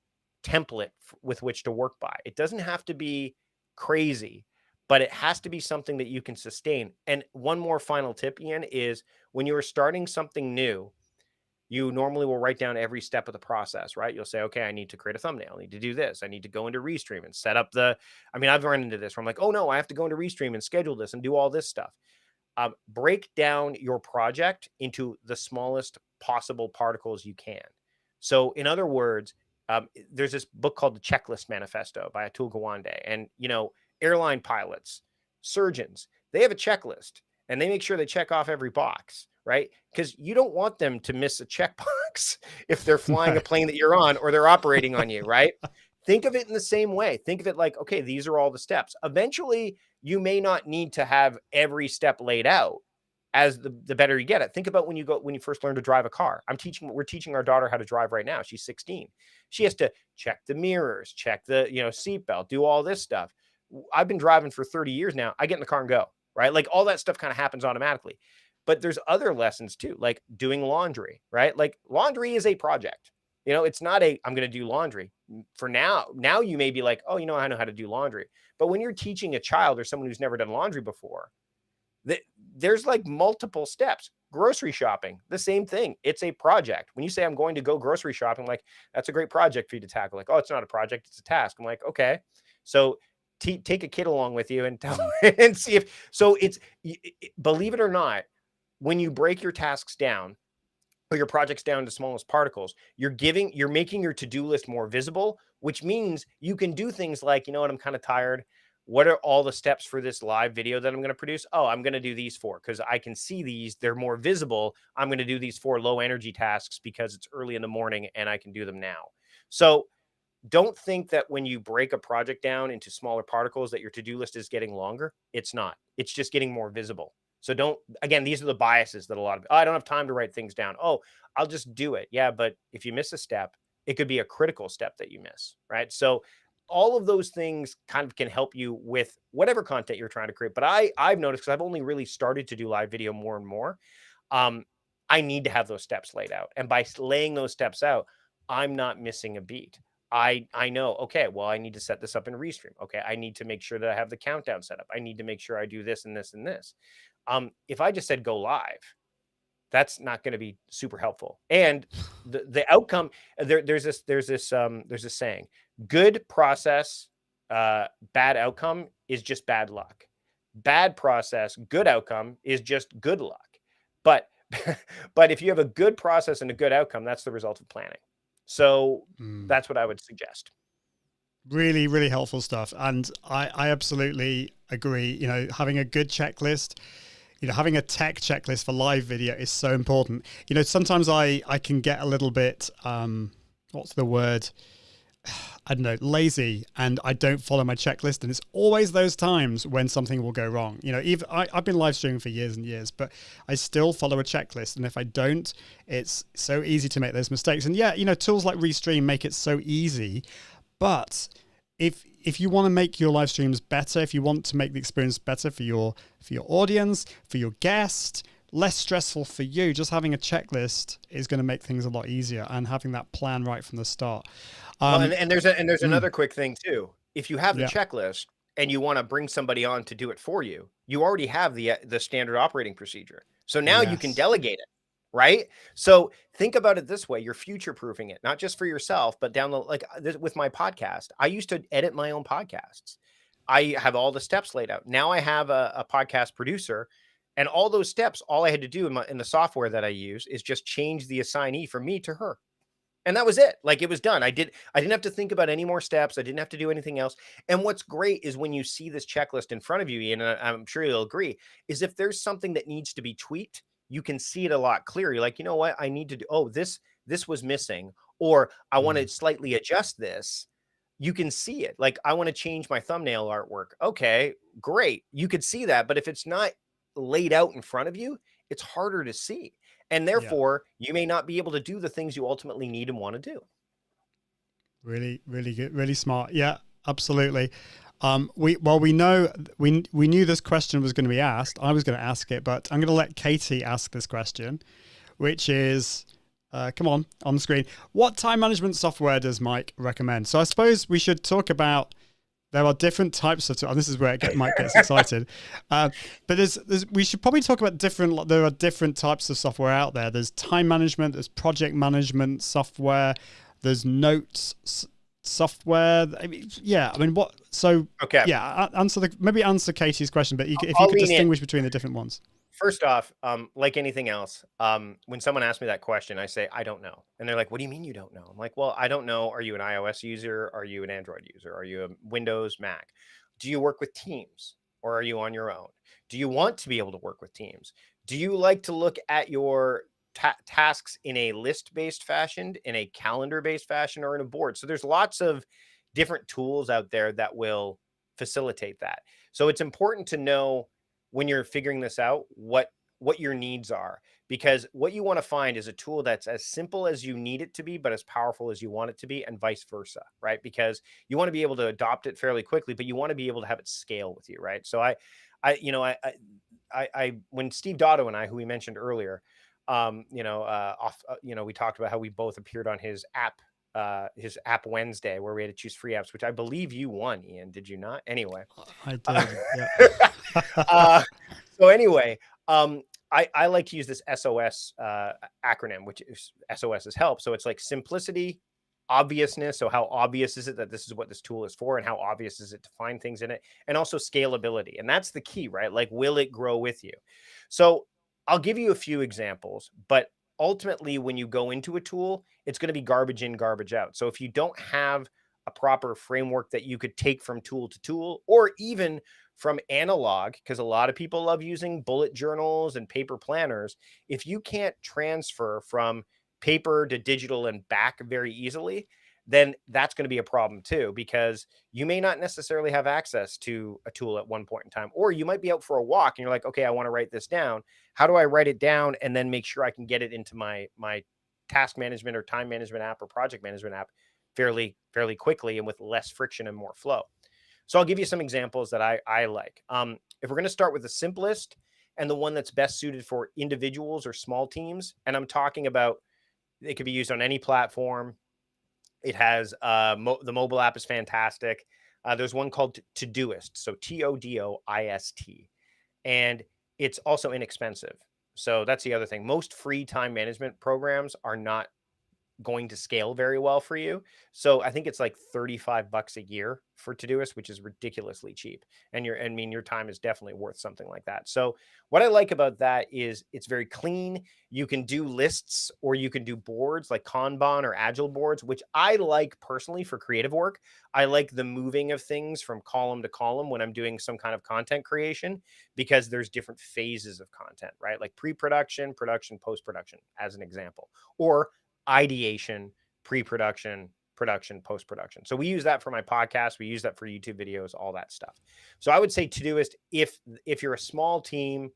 template with which to work by. It doesn't have to be crazy, but it has to be something that you can sustain. And one more final tip, Ian, is when you are starting something new, you normally will write down every step of the process, right? You'll say, okay, I need to create a thumbnail. I need to do this. I need to go into Restream and set up I've run into this where I'm like, oh no, I have to go into Restream and schedule this and do all this stuff. Break down your project into the smallest possible particles you can. So in other words, there's this book called the Checklist Manifesto by Atul Gawande. And, airline pilots, surgeons, they have a checklist and they make sure they check off every box, right? Because you don't want them to miss a checkbox if they're flying a plane that you're on or they're operating on you, right? Think of it in the same way. Think of it like, okay, these are all the steps. Eventually, you may not need to have every step laid out as the better you get it. Think about when you first learn to drive a car. We're teaching our daughter how to drive right now. She's 16. She has to check the mirrors, check the, seatbelt, do all this stuff. I've been driving for 30 years now. I get in the car and go, right? Like all that stuff kind of happens automatically. But there's other lessons too, like doing laundry, right? Like laundry is a project. It's not I'm going to do laundry for now. Now you may be like, oh, I know how to do laundry. But when you're teaching a child or someone who's never done laundry before, there's like multiple steps. Grocery shopping, the same thing. It's a project. When you say I'm going to go grocery shopping, like that's a great project for you to tackle. Like, oh, it's not a project, it's a task. I'm like, okay. So take a kid along with you and and see if, believe it or not, when you break your tasks down or your projects down to smallest particles, you're making your to-do list more visible, which means you can do things like, I'm kind of tired. What are all the steps for this live video that I'm going to produce? Oh, I'm going to do these 4 because I can see these. They're more visible. I'm going to do these 4 low energy tasks because it's early in the morning and I can do them now. So don't think that when you break a project down into smaller particles that your to-do list is getting longer. It's not. It's just getting more visible. So these are the biases that I don't have time to write things down. Oh, I'll just do it. Yeah, but if you miss a step, it could be a critical step that you miss, right? So all of those things kind of can help you with whatever content you're trying to create. But I've noticed, because I've only really started to do live video more and more, I need to have those steps laid out. And by laying those steps out, I'm not missing a beat. I know, okay, well, I need to set this up in Restream. Okay, I need to make sure that I have the countdown set up. I need to make sure I do this and this and this. If I just said go live, that's not going to be super helpful. And the outcome, there's this saying: good process, bad outcome is just bad luck. Bad process, good outcome is just good luck. But but if you have a good process and a good outcome, that's the result of planning. So that's what I would suggest. Really, really helpful stuff. And I absolutely agree. You know, having a good checklist, you know, having a tech checklist for live video is so important. You know, sometimes I can get a little bit, what's the word? I don't know, lazy, and I don't follow my checklist. And it's always those times when something will go wrong. You know, I've been live streaming for years and years, but I still follow a checklist. And if I don't, it's so easy to make those mistakes. And yeah, you know, tools like Restream make it so easy. But if you want to make your live streams better, if you want to make the experience better for your audience, for your guest, less stressful for you, just having a checklist is going to make things a lot easier, and having that plan right from the start. And there's another quick thing too. If you have the checklist and you want to bring somebody on to do it for you, you already have the standard operating procedure. So now you can delegate it, right? So think about it this way: you're future-proofing it, not just for yourself, but down the with my podcast. I used to edit my own podcasts. I have all the steps laid out. Now I have a podcast producer, and all those steps, all I had to do in the software that I use is just change the assignee from me to her. And that was it. Like, it was done. I didn't have to think about any more steps. I didn't have to do anything else. And what's great is when you see this checklist in front of you, Ian, and I'm sure you'll agree, is if there's something that needs to be tweaked, you can see it a lot clearer. You're like, you know what? I need to do, this was missing, or I want to slightly adjust this. You can see it. Like, I want to change my thumbnail artwork. Okay, great. You could see that. But if it's not laid out in front of you, it's harder to see. And therefore, you may not be able to do the things you ultimately need and want to do. Really, really good, really smart. Yeah, absolutely. We knew this question was going to be asked. I was going to ask it, but I'm going to let Katie ask this question, which is, come on the screen. What time management software does Mike recommend? So I suppose we should talk about. There are different types of, and this is where Mike gets excited. But we should probably talk about there are different types of software out there. There's time management, there's project management software, there's notes software. What? So, okay. Yeah, answer Katie's question, but if you could distinguish between the different ones. First off, like anything else, when someone asks me that question, I say, I don't know. And they're like, what do you mean you don't know? I'm like, well, I don't know. Are you an iOS user? Are you an Android user? Are you a Windows, Mac? Do you work with teams, or are you on your own? Do you want to be able to work with teams? Do you like to look at your tasks in a list-based fashion, in a calendar-based fashion, or in a board? So there's lots of different tools out there that will facilitate that. So it's important to know, when you're figuring this out, what your needs are, because what you want to find is a tool that's as simple as you need it to be, but as powerful as you want it to be, and vice versa, right? Because you want to be able to adopt it fairly quickly, but you want to be able to have it scale with you, right? So when Steve Dotto and I, who we mentioned earlier, we talked about how we both appeared on his app Wednesday, where we had to choose free apps, which I believe you won, Ian. Did you not? Anyway, I did. Yeah. So anyway, I like to use this SOS acronym, which is SOS is help. So it's like simplicity, obviousness. So how obvious is it that this is what this tool is for, and how obvious is it to find things in it, and also scalability. And that's the key, right? Like, will it grow with you? So I'll give you a few examples, but ultimately, when you go into a tool, it's going to be garbage in, garbage out. So if you don't have a proper framework that you could take from tool to tool, or even from analog, because a lot of people love using bullet journals and paper planners, if you can't transfer from paper to digital and back very easily, then that's going to be a problem too, because you may not necessarily have access to a tool at one point in time, or you might be out for a walk and you're like, okay, I want to write this down. How do I write it down and then make sure I can get it into my task management or time management app or project management app fairly quickly and with less friction and more flow. So I'll give you some examples that I like. If we're going to start with the simplest and the one that's best suited for individuals or small teams, and I'm talking about, it could be used on any platform. It has the mobile app is fantastic. There's one called Todoist, so Todoist, and it's also inexpensive. So that's the other thing. Most free time management programs are not going to scale very well for you. So I think it's like $35 a year for Todoist, which is ridiculously cheap. And your time is definitely worth something like that. So what I like about that is it's very clean. You can do lists or you can do boards like Kanban or Agile boards, which I like personally for creative work. I like the moving of things from column to column when I'm doing some kind of content creation, because there's different phases of content, right? Like pre-production, production, post-production, as an example, or ideation, pre-production, production, post-production. So we use that for my podcast. We use that for YouTube videos, all that stuff. So I would say Todoist, if you're a small team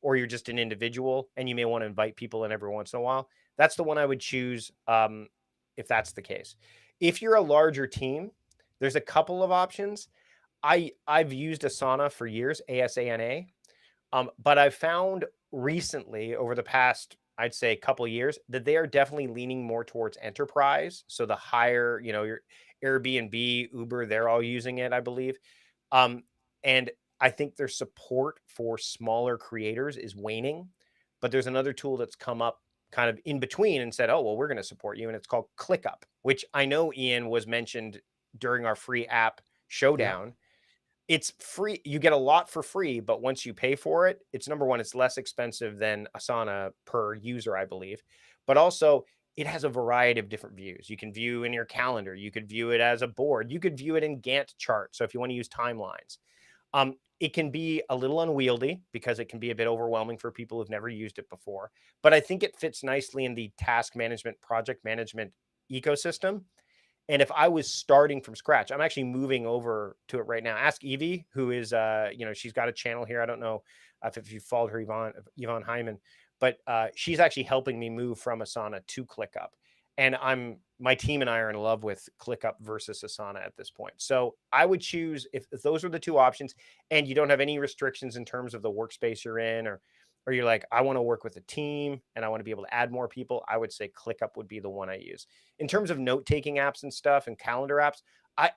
or you're just an individual and you may want to invite people in every once in a while, that's the one I would choose if that's the case. If you're a larger team, there's a couple of options. I've used Asana for years, ASANA, but I've found recently over the past, I'd say, a couple of years, that they are definitely leaning more towards enterprise. So the higher, your Airbnb, Uber, they're all using it, I believe. And I think their support for smaller creators is waning. But there's another tool that's come up kind of in between and said, oh, well, we're going to support you. And it's called ClickUp, which I know Ian was mentioned during our free app showdown. Yeah. It's free. You get a lot for free, but once you pay for it, it's, number one, it's less expensive than Asana per user, I believe. But also it has a variety of different views. You can view in your calendar. You could view it as a board. You could view it in Gantt chart. So if you want to use timelines, it can be a little unwieldy because it can be a bit overwhelming for people who've never used it before. But I think it fits nicely in the task management, project management ecosystem. And if I was starting from scratch, I'm actually moving over to it right now. Ask Evie, who is, she's got a channel here. I don't know if you followed her, Yvonne Hyman, but she's actually helping me move from Asana to ClickUp. And my team and I are in love with ClickUp versus Asana at this point. So I would choose, if those are the two options and you don't have any restrictions in terms of the workspace you're in, or you're like, I want to work with a team and I want to be able to add more people, I would say ClickUp would be the one I use. In terms of note-taking apps and stuff and calendar apps,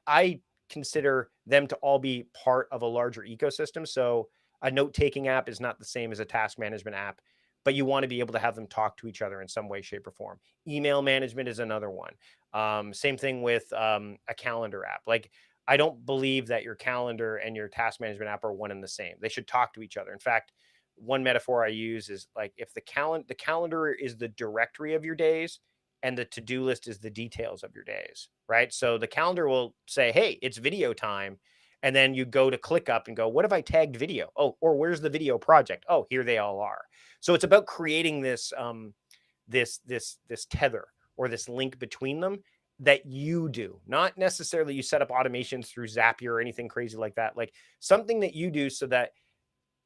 I consider them to all be part of a larger ecosystem. So a note-taking app is not the same as a task management app, but you want to be able to have them talk to each other in some way, shape, or form. Email management is another one. Same thing with a calendar app. Like, I don't believe that your calendar and your task management app are one and the same. They should talk to each other. In fact, one metaphor I use is like, if the calendar is the directory of your days and the to-do list is the details of your days, right? So the calendar will say, hey, it's video time. And then you go to ClickUp and go, what have I tagged video? Oh, or where's the video project? Oh, here they all are. So it's about creating this this tether or this link between them that you do, not necessarily you set up automations through Zapier or anything crazy like that. Like something that you do so that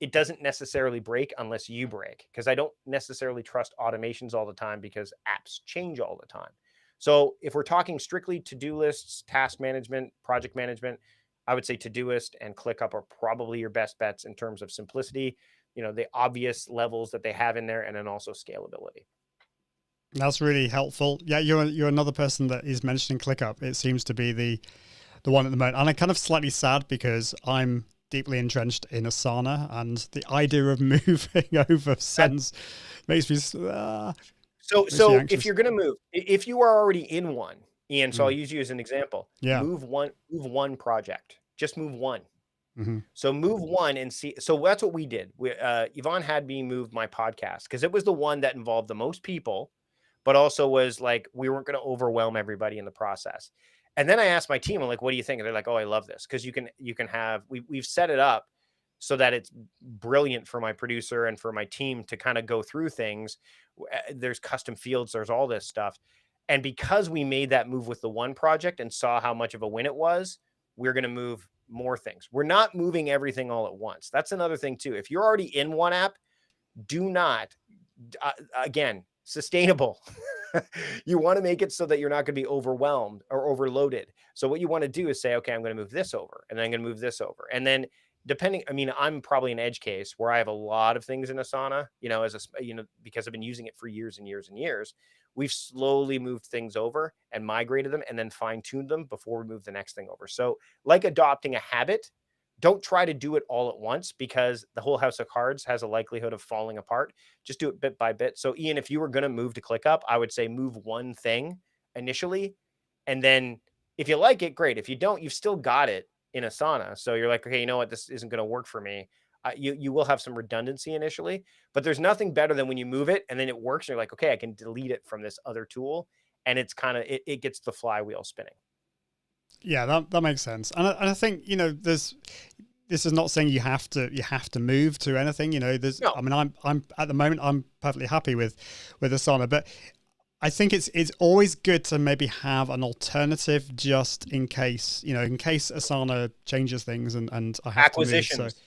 it doesn't necessarily break unless you break, because I don't necessarily trust automations all the time because apps change all the time. So if we're talking strictly to-do lists, task management, project management, I would say Todoist and ClickUp are probably your best bets in terms of simplicity, the obvious levels that they have in there, and then also scalability. That's really helpful. Yeah, you're another person that is mentioning ClickUp. It seems to be the one at the moment. And I'm kind of slightly sad because I'm deeply entrenched in Asana, and the idea of moving over makes me so if you're going to move, if you are already in one, Ian, so I'll use you as an example. Yeah. Move one project. Just move one. Mm-hmm. So move one and see. So that's what we did. Yvonne had me move my podcast because it was the one that involved the most people, but also was like, we weren't going to overwhelm everybody in the process. And then I asked my team, I'm like, what do you think? And they're like, oh, I love this. Because you can have, we've set it up so that it's brilliant for my producer and for my team to kind of go through things. There's custom fields, there's all this stuff. And because we made that move with the one project and saw how much of a win it was, we're going to move more things. We're not moving everything all at once. That's another thing too. If you're already in one app, do not, again, sustainable. You want to make it so that you're not going to be overwhelmed or overloaded. So what you want to do is say, okay, I'm going to move this over, and then I'm going to move this over. And then depending, I mean, I'm probably an edge case where I have a lot of things in Asana, because I've been using it for years and years and years. We've slowly moved things over and migrated them and then fine-tuned them before we move the next thing over. So like adopting a habit, don't try to do it all at once because the whole house of cards has a likelihood of falling apart. Just do it bit by bit. So Ian, if you were going to move to ClickUp, I would say move one thing initially. And then if you like it, great. If you don't, you've still got it in Asana. So you're like, okay, you know what? This isn't going to work for me. You will have some redundancy initially, but there's nothing better than when you move it and then it works. And you're like, okay, I can delete it from this other tool. And it's kind of, it gets the flywheel spinning. Yeah, that makes sense. And I think, this is not saying you have to move to anything, there's, No. I mean, I'm at the moment, I'm perfectly happy with Asana, but I think it's always good to maybe have an alternative just in case, in case Asana changes things and I have Acquisitions. to move. So,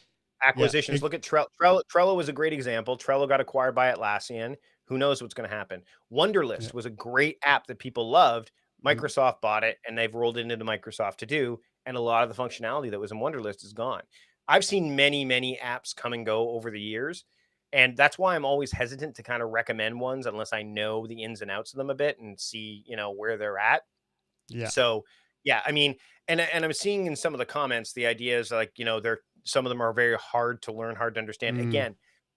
Acquisitions. yeah. Look at Trello. Trello was a great example. Trello got acquired by Atlassian. Who knows what's going to happen? Wunderlist was a great app that people loved. Microsoft bought it and they've rolled it into Microsoft To Do. And a lot of the functionality that was in Wunderlist is gone. I've seen many, many apps come and go over the years. And that's why I'm always hesitant to kind of recommend ones unless I know the ins and outs of them a bit and see, where they're at. Yeah. So, yeah, I mean, and I'm seeing in some of the comments, the idea is like, some of them are very hard to learn, hard to understand. Again,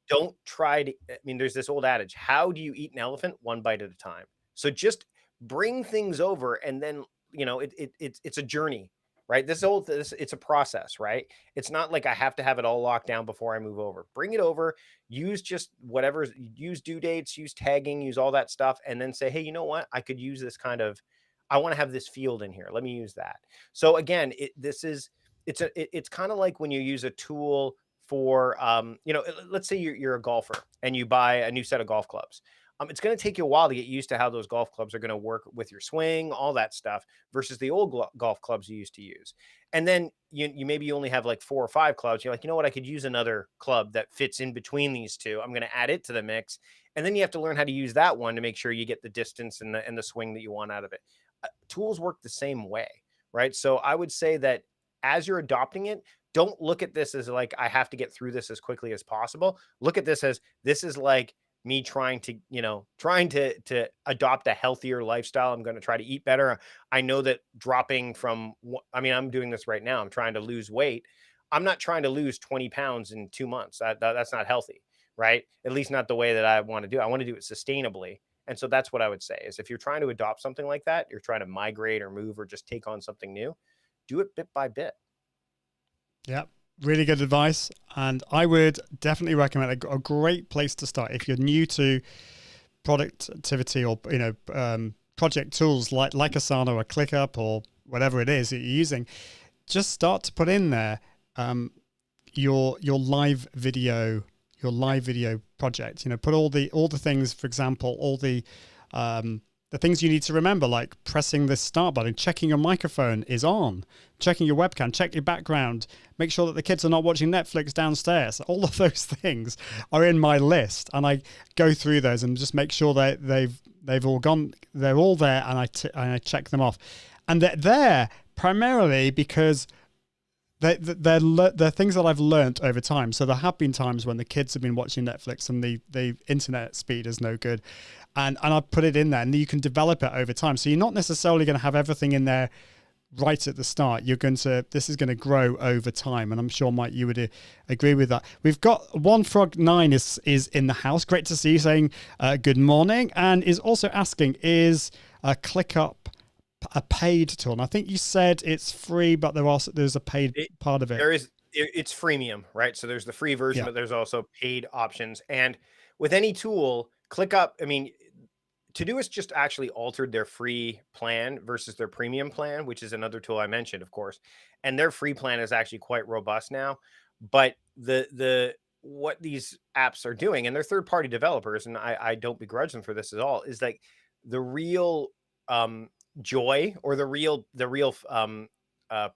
don't try to, I mean, there's this old adage, how do you eat an elephant? One bite at a time. So just bring things over and then, it's a journey, right? It's a process, right? It's not like I have to have it all locked down before I move over. Bring it over, use just whatever, use due dates, use tagging, use all that stuff, and then say, hey, you know what? I could use this I want to have this field in here. Let me use that. So again, it's kind of like when you use a tool for, let's say you're a golfer and you buy a new set of golf clubs. It's going to take you a while to get used to how those golf clubs are going to work with your swing, all that stuff, versus the old golf clubs you used to use. And then you maybe only have like 4 or 5 clubs. You're like, you know what? I could use another club that fits in between these two. I'm going to add it to the mix. And then you have to learn how to use that one to make sure you get the distance and the swing that you want out of it. Tools work the same way, right? So I would say that as you're adopting it, don't look at this as like, I have to get through this as quickly as possible. Look at this as, this is like me trying to adopt a healthier lifestyle. I'm going to try to eat better. I know that I'm doing this right now. I'm trying to lose weight. I'm not trying to lose 20 pounds in 2 months. That's not healthy, right? At least not the way that I want to do it. I want to do it sustainably. And so that's what I would say is if you're trying to adopt something like that, you're trying to migrate or move or just take on something new, do it bit by bit. Yeah, really good advice. And I would definitely recommend a great place to start if you're new to productivity or, project tools like Asana or ClickUp or whatever it is that you're using. Just start to put in there your live video project. Put all the things, for example, all the things you need to remember, like pressing the start button, checking your microphone is on, checking your webcam, check your background, make sure that the kids are not watching Netflix downstairs. All of those things are in my list, and I go through those and just make sure that they've all gone, they're all there, and I check them off. And they're there primarily because they're things that I've learnt over time. So there have been times when the kids have been watching Netflix and the internet speed is no good. And I put it in there, and you can develop it over time. So you're not necessarily going to have everything in there right at the start. This is going to grow over time. And I'm sure, Mike, you would agree with that. We've got One Frog 9 is in the house. Great to see you, saying good morning. And is also asking, is ClickUp a paid tool? And I think you said it's free, but there's a paid part of it. It's freemium, right? So there's the free version, but there's also paid options. And with any tool, ClickUp, Todoist just actually altered their free plan versus their premium plan, which is another tool I mentioned, of course. And their free plan is actually quite robust now. But what these apps are doing, and they're third-party developers, and I don't begrudge them for this at all, is like the real joy or the real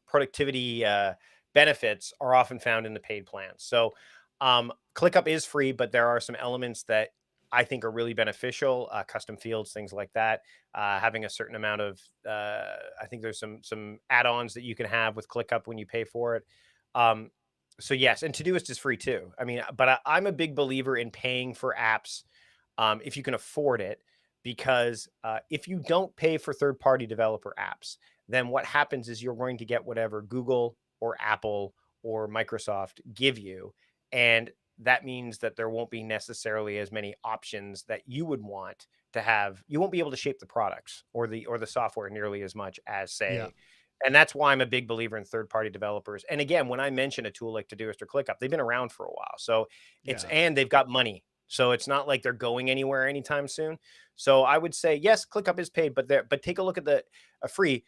productivity benefits are often found in the paid plans. So ClickUp is free, but there are some elements that I think are really beneficial, custom fields, things like that. Having a certain amount of, I think there's some add-ons that you can have with ClickUp when you pay for it. Um, so yes, and Todoist is free too. I mean, but I'm a big believer in paying for apps if you can afford it, because if you don't pay for third-party developer apps, then what happens is you're going to get whatever Google or Apple or Microsoft give you, and that means that there won't be necessarily as many options that you would want to have. You won't be able to shape the products or the software nearly as much as, Yeah. say, and that's why I'm a big believer in third-party developers. And again, when I mention a tool like Todoist or ClickUp, they've been around for a while. So Yeah. and they've got money. So it's not like they're going anywhere anytime soon. So I would say, yes, ClickUp is paid, but take a look at the free.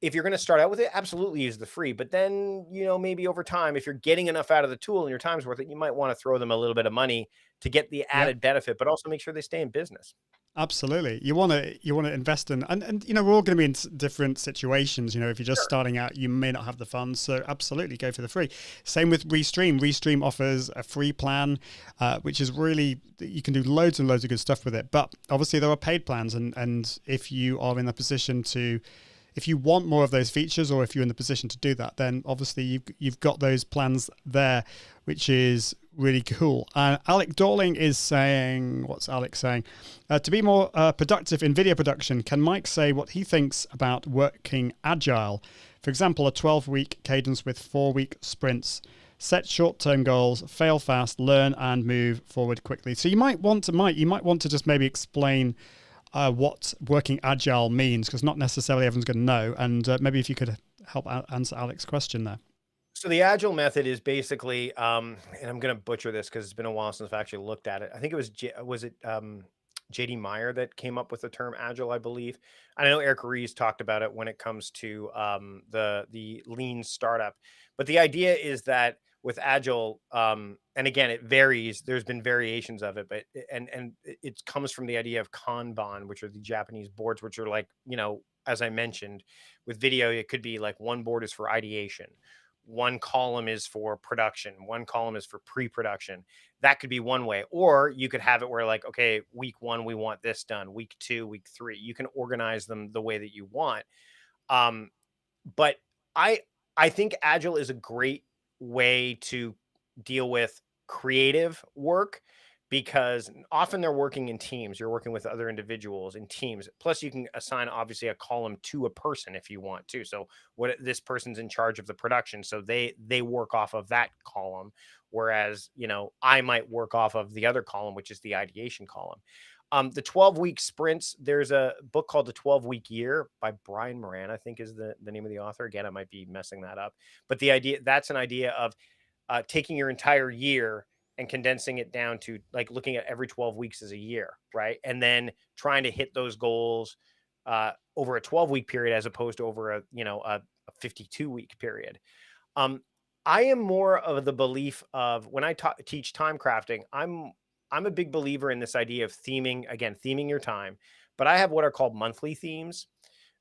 If you're going to start out with it, absolutely use the free. But then, maybe over time, if you're getting enough out of the tool and your time's worth it, you might want to throw them a little bit of money to get the Yep. added benefit, but also make sure they stay in business. Absolutely. You want to invest in, and we're all going to be in different situations. If you're just starting out, you may not have the funds. So absolutely go for the free. Same with Restream. Restream offers a free plan, which is really, you can do loads and loads of good stuff with it. But obviously there are paid plans. And if you are in a position to, if you want more of those features, or if you're in the position to do that, then obviously you've got those plans there, which is really cool. Alec Dorling is saying, what's Alex saying? To be more productive in video production, can Mike say what he thinks about working agile? For example, a 12-week cadence with 4-week sprints. Set short-term goals, fail fast, learn and move forward quickly. So you might want to just maybe explain what working agile means, because not necessarily everyone's going to know. And maybe if you could help answer Alex's question there. So the Agile method is basically, and I'm going to butcher this because it's been a while since I've actually looked at it. I think it was JD Meyer that came up with the term Agile, I believe. I know Eric Ries talked about it when it comes to the lean startup. But the idea is that with Agile, and again, it varies. There's been variations of it, but and it comes from the idea of Kanban, which are the Japanese boards, which are like, as I mentioned, with video, it could be like one board is for ideation, one column is for production, one column is for pre-production. That could be one way. Or you could have it where, like, okay, week 1 we want this done, week 2, week 3, you can organize them the way that you want. But I think Agile is a great way to deal with creative work, because often they're working in teams. You're working with other individuals in teams. Plus, you can assign obviously a column to a person if you want to. So what this person's in charge of the production, so they work off of that column, whereas I might work off of the other column, which is the ideation column. The 12-week sprints, there's a book called The 12-Week Year by Brian Moran, I think is the name of the author. Again, I might be messing that up. But that's an idea of taking your entire year and condensing it down to, like, looking at every 12 weeks as a year, right? And then trying to hit those goals over a 12-week period as opposed to over a 52-week period. I am more of the belief of, when I teach time crafting, I'm a big believer in this idea of theming your time, but I have what are called monthly themes.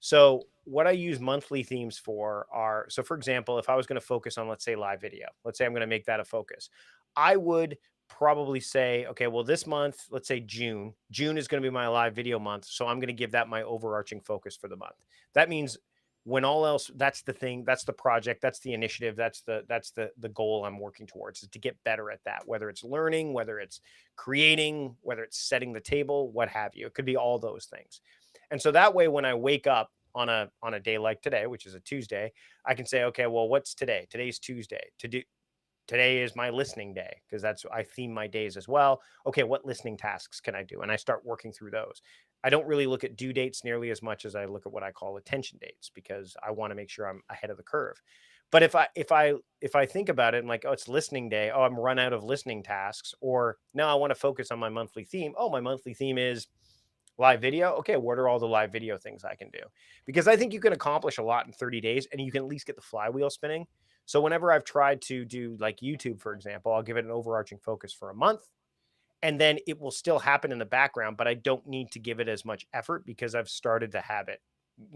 So what I use monthly themes for are, so for example, if I was going to focus on, let's say, live video, let's say I'm going to make that a focus, I would probably say, okay, well, this month, let's say June is going to be my live video month. So I'm going to give that my overarching focus for the month. That means when all else, that's the thing, that's the project, that's the initiative, that's the goal I'm working towards, is to get better at that, whether it's learning, whether it's creating, whether it's setting the table, what have you. It could be all those things. And so that way, when I wake up on a day like today, which is a Tuesday, I can say, okay, well, what's today? Today's Tuesday. Today is my listening day, because I theme my days as well. Okay, what listening tasks can I do? And I start working through those. I don't really look at due dates nearly as much as I look at what I call attention dates, because I want to make sure I'm ahead of the curve. But if I think about it, I'm like, oh, it's listening day. Oh, I'm run out of listening tasks. Or now I want to focus on my monthly theme. Oh, my monthly theme is live video. Okay, what are all the live video things I can do? Because I think you can accomplish a lot in 30 days, and you can at least get the flywheel spinning. So whenever I've tried to do, like, YouTube, for example, I'll give it an overarching focus for a month, and then it will still happen in the background, but I don't need to give it as much effort because I've started the habit.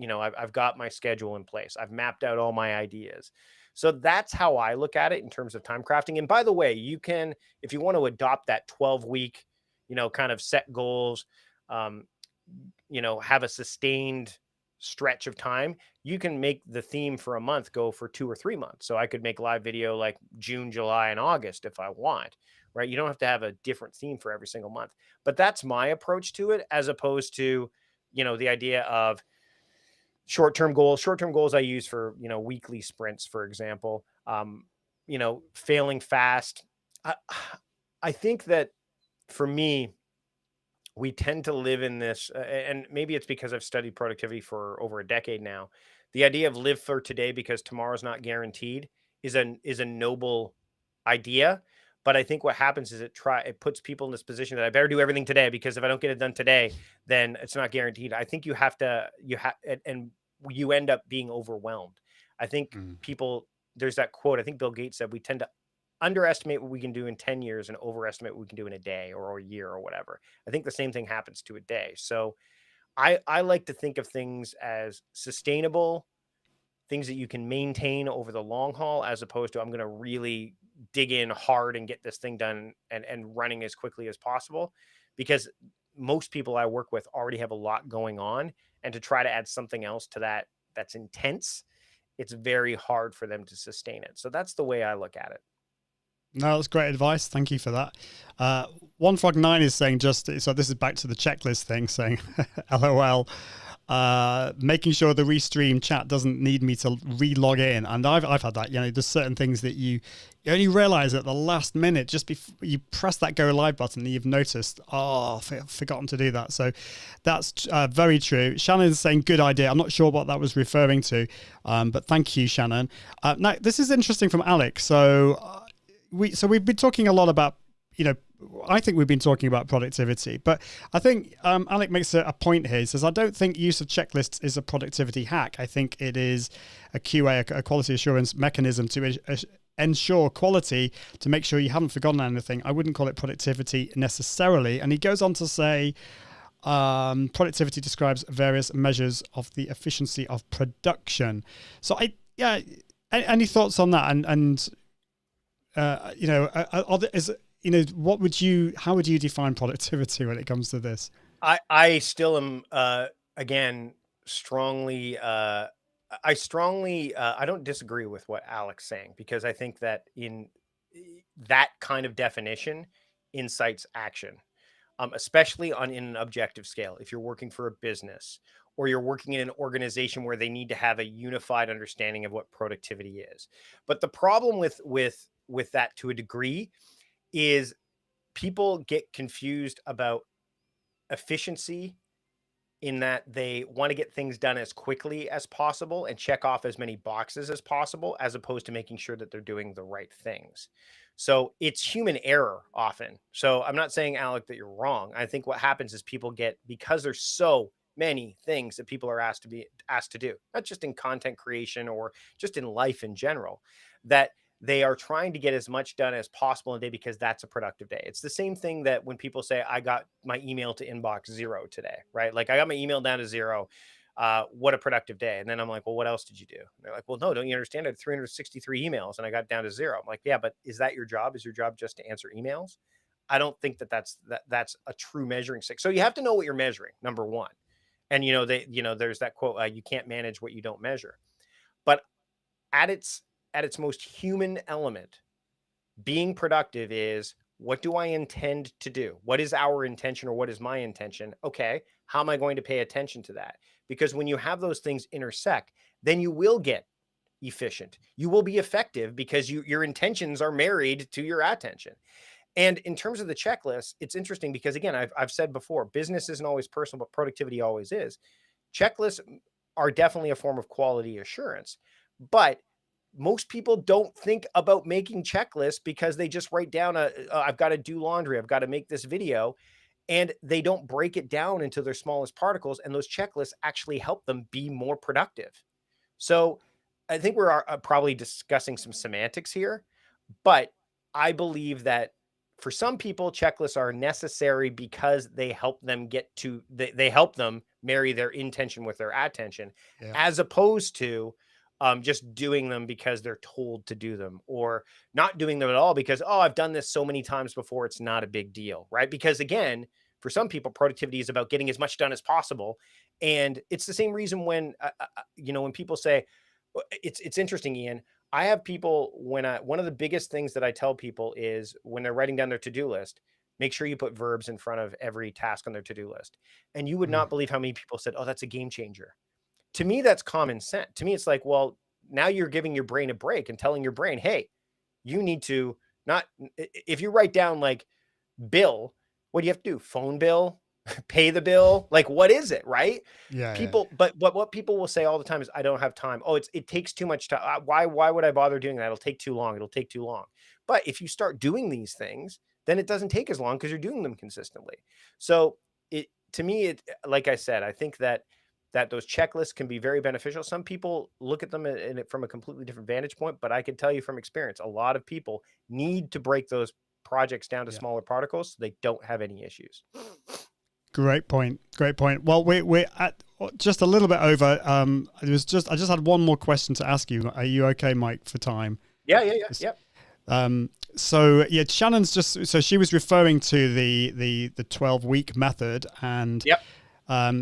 I've got my schedule in place. I've mapped out all my ideas. So that's how I look at it in terms of time crafting. And by the way, you can, if you want to adopt that 12-week, kind of set goals, have a sustained stretch of time, you can make the theme for a month go for 2 or 3 months. So I could make live video like June, July, and August if I want, right? You don't have to have a different theme for every single month. But that's my approach to it, as opposed to, the idea of short-term goals. Short-term goals I use for, weekly sprints, for example. Failing fast. I think that for me, we tend to live in this, and maybe it's because I've studied productivity for over a decade now. The idea of live for today because tomorrow's not guaranteed is a noble idea. But I think what happens is it puts people in this position that I better do everything today, because if I don't get it done today, then it's not guaranteed. I think and you end up being overwhelmed. I think people, there's that quote, I think Bill Gates said, we tend to underestimate what we can do in 10 years and overestimate what we can do in a day or a year or whatever. I think the same thing happens to a day. So I like to think of things as sustainable, things that you can maintain over the long haul, as opposed to I'm going to really dig in hard and get this thing done and running as quickly as possible, because most people I work with already have a lot going on, and to try to add something else to that that's intense, it's very hard for them to sustain it. So that's the way I look at it. No, that's great advice. Thank you for that. One Frog 9 is saying so this is back to the checklist thing, saying, LOL, making sure the Restream chat doesn't need me to re-log in. And I've had that, there's certain things that you only realize at the last minute, just before you press that go live button, and you've noticed, I've forgotten to do that. So that's very true. Shannon's saying good idea. I'm not sure what that was referring to, but thank you, Shannon. Now, this is interesting from Alex. So we've been talking a lot about, I think we've been talking about productivity, but I think Alec makes a point here. He says, I don't think use of checklists is a productivity hack. I think it is a QA, a quality assurance mechanism to ensure quality, to make sure you haven't forgotten anything. I wouldn't call it productivity necessarily. And he goes on to say, productivity describes various measures of the efficiency of production. So any thoughts on that? And how would you define productivity when it comes to this? I still am, again, strongly, I don't disagree with what Alex saying, because I think that in that kind of definition incites action, especially in an objective scale. If you're working for a business, or you're working in an organization where they need to have a unified understanding of what productivity is. But the problem with that to a degree is people get confused about efficiency, in that they want to get things done as quickly as possible and check off as many boxes as possible, as opposed to making sure that they're doing the right things. So it's human error often. So I'm not saying, Alec, that you're wrong. I think what happens is people because there's so many things that people are asked to do, not just in content creation or just in life in general, that they are trying to get as much done as possible in a day because that's a productive day. It's the same thing that when people say, I got my email to inbox 0 today, right? Like, I got my email down to 0. What a productive day. And then I'm like, well, what else did you do? And they're like, well, no, don't you understand? I had 363 emails and I got down to 0. I'm like, yeah, but is that your job? Is your job just to answer emails? I don't think that's a true measuring stick. So you have to know what you're measuring, number one. And, there's that quote, you can't manage what you don't measure. But at its most human element, being productive is, what do I intend to do? What is our intention, or what is my intention? Okay, how am I going to pay attention to that? Because when you have those things intersect, then you will get efficient. You will be effective because your intentions are married to your attention. And in terms of the checklist, it's interesting because, again, I've said before, business isn't always personal, but productivity always is. Checklists are definitely a form of quality assurance, but most people don't think about making checklists because they just write down I've got to do laundry, I've got to make this video, and they don't break it down into their smallest particles. And those checklists actually help them be more productive. So I think we're probably discussing some semantics here, but I believe that for some people, checklists are necessary because they help them they help them marry their intention with their attention, as opposed to just doing them because they're told to do them, or not doing them at all because, oh, I've done this so many times before, it's not a big deal, right? Because again, for some people, productivity is about getting as much done as possible. And it's the same reason when, when people say, it's interesting, Ian. I have people one of the biggest things that I tell people is when they're writing down their to-do list, make sure you put verbs in front of every task on their to-do list. And you would Mm. not believe how many people said, oh, that's a game changer. To me, that's common sense. To me, it's like, well, now you're giving your brain a break and telling your brain, hey, you need to not, if you write down like bill, what do you have to do? Phone bill, pay the bill? Like, what is it, right? Yeah. But what people will say all the time is, I don't have time. Oh, it takes too much time. Why would I bother doing that? It'll take too long. It'll take too long. But if you start doing these things, then it doesn't take as long because you're doing them consistently. So to me, like I said, I think that those checklists can be very beneficial. Some people look at them in it from a completely different vantage point, but I can tell you from experience, a lot of people need to break those projects down to smaller particles so they don't have any issues. Great point. Great point. Well, we're at just a little bit over. I just had one more question to ask you. Are you okay, Mike, for time? Yeah. So yeah, Shannon's so she was referring to the 12-week method, and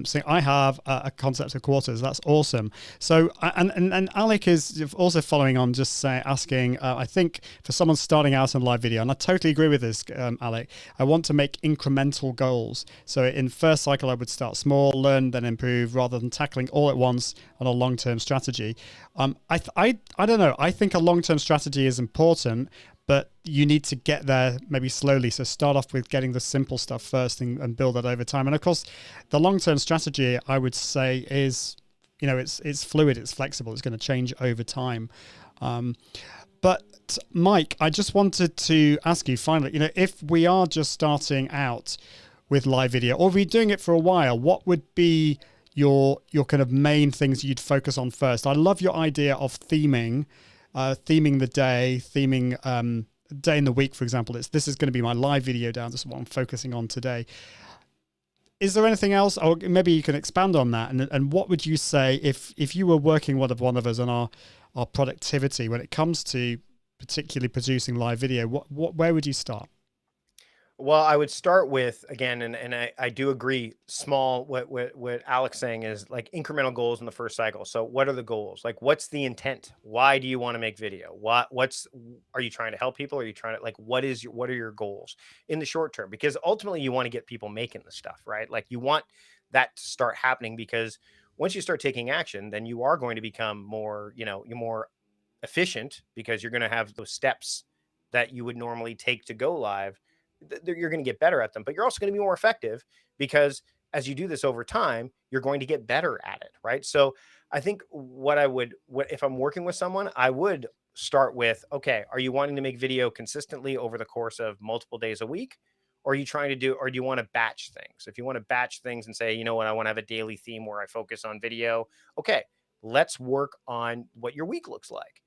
saying I have a concept of quarters. That's awesome. So and Alec is also following on, just asking. I think for someone starting out in live video, and I totally agree with this, Alec. I want to make incremental goals. So in first cycle, I would start small, learn, then improve, rather than tackling all at once on a long-term strategy. I don't know. I think a long-term strategy is important, but you need to get there maybe slowly. So start off with getting the simple stuff first and build that over time. And of course, the long-term strategy, I would say, is, it's fluid, it's flexible, it's going to change over time. But Mike, I just wanted to ask you finally, if we are just starting out with live video, or we're doing it for a while, what would be your kind of main things you'd focus on first? I love your idea of theming the day, theming day in the week, for example. This is going to be my live video down. This is what I'm focusing on today. Is there anything else, or maybe you can expand on that? And what would you say if you were working with one of us on our productivity when it comes to particularly producing live video? Where would you start? Well, I would start with, again, and I do agree, small, what Alex saying is like incremental goals in the first cycle. So what are the goals? Like, what's the intent? Why do you want to make video? Are you trying to help people? Are you trying to, like, what are your goals in the short term? Because ultimately you want to get people making the stuff, right? Like, you want that to start happening, because once you start taking action, then you are going to become more, you're more efficient, because you're going to have those steps that you would normally take to go live. You're going to get better at them, but you're also going to be more effective, because as you do this over time, you're going to get better at it. Right. So I think if I'm working with someone, I would start with, okay, are you wanting to make video consistently over the course of multiple days a week? Or are you trying to do, or do you want to batch things? If you want to batch things and say, you know what, I want to have a daily theme where I focus on video. Okay, let's work on what your week looks like.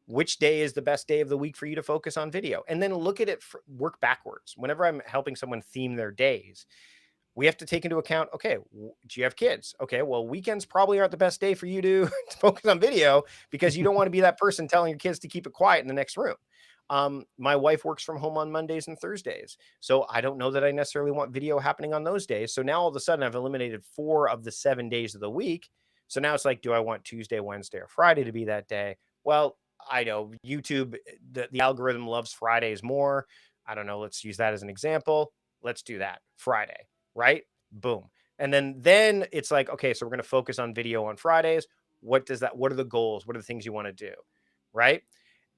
Which day is the best day of the week for you to focus on video? And then look at it, work backwards. Whenever I'm helping someone theme their days, we have to take into account, okay, do you have kids? Okay, well, weekends probably aren't the best day for you to focus on video, because you don't want to be that person telling your kids to keep it quiet in the next room. My wife works from home on Mondays and Thursdays, so I don't know that I necessarily want video happening on those days. So now all of a sudden I've eliminated 4 of the 7 days of the week. So now it's like, do I want Tuesday, Wednesday, or Friday to be that day? Well, I know YouTube, the algorithm loves Fridays more. I don't know. Let's use that as an example. Let's do that Friday, right? Boom. And then it's like, okay, so we're going to focus on video on Fridays. What are the goals? What are the things you want to do? Right.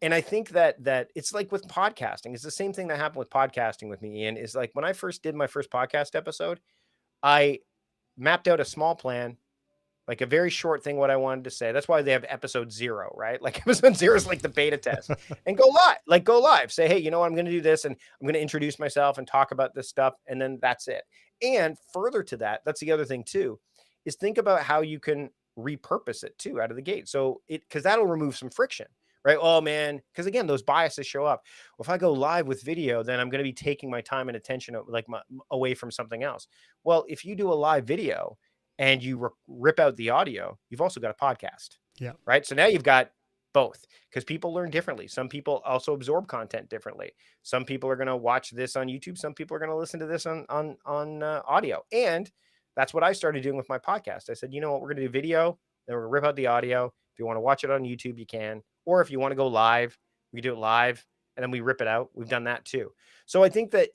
And I think that it's like with podcasting, it's the same thing that happened with podcasting with me, Ian, is like when I first did my first podcast episode, I mapped out a small plan, like a very short thing, what I wanted to say. That's why they have episode 0, right? Like episode 0 is like the beta test. And go live. Say, hey, you know what? I'm going to do this, and I'm going to introduce myself and talk about this stuff. And then that's it. And further to that, that's the other thing too, is think about how you can repurpose it too out of the gate. So because that'll remove some friction, right? Oh man, because again, those biases show up. Well, if I go live with video, then I'm going to be taking my time and attention away from something else. Well, if you do a live video and you rip out the audio, you've also got a podcast. Yeah. Right. So now you've got both, because people learn differently. Some people also absorb content differently. Some people are going to watch this on YouTube. Some people are going to listen to this on audio. And that's what I started doing with my podcast. I said, you know what, we're going to do video, then we're going to rip out the audio. If you want to watch it on YouTube, you can. Or if you want to go live, we do it live and then we rip it out. We've done that too. So I think that,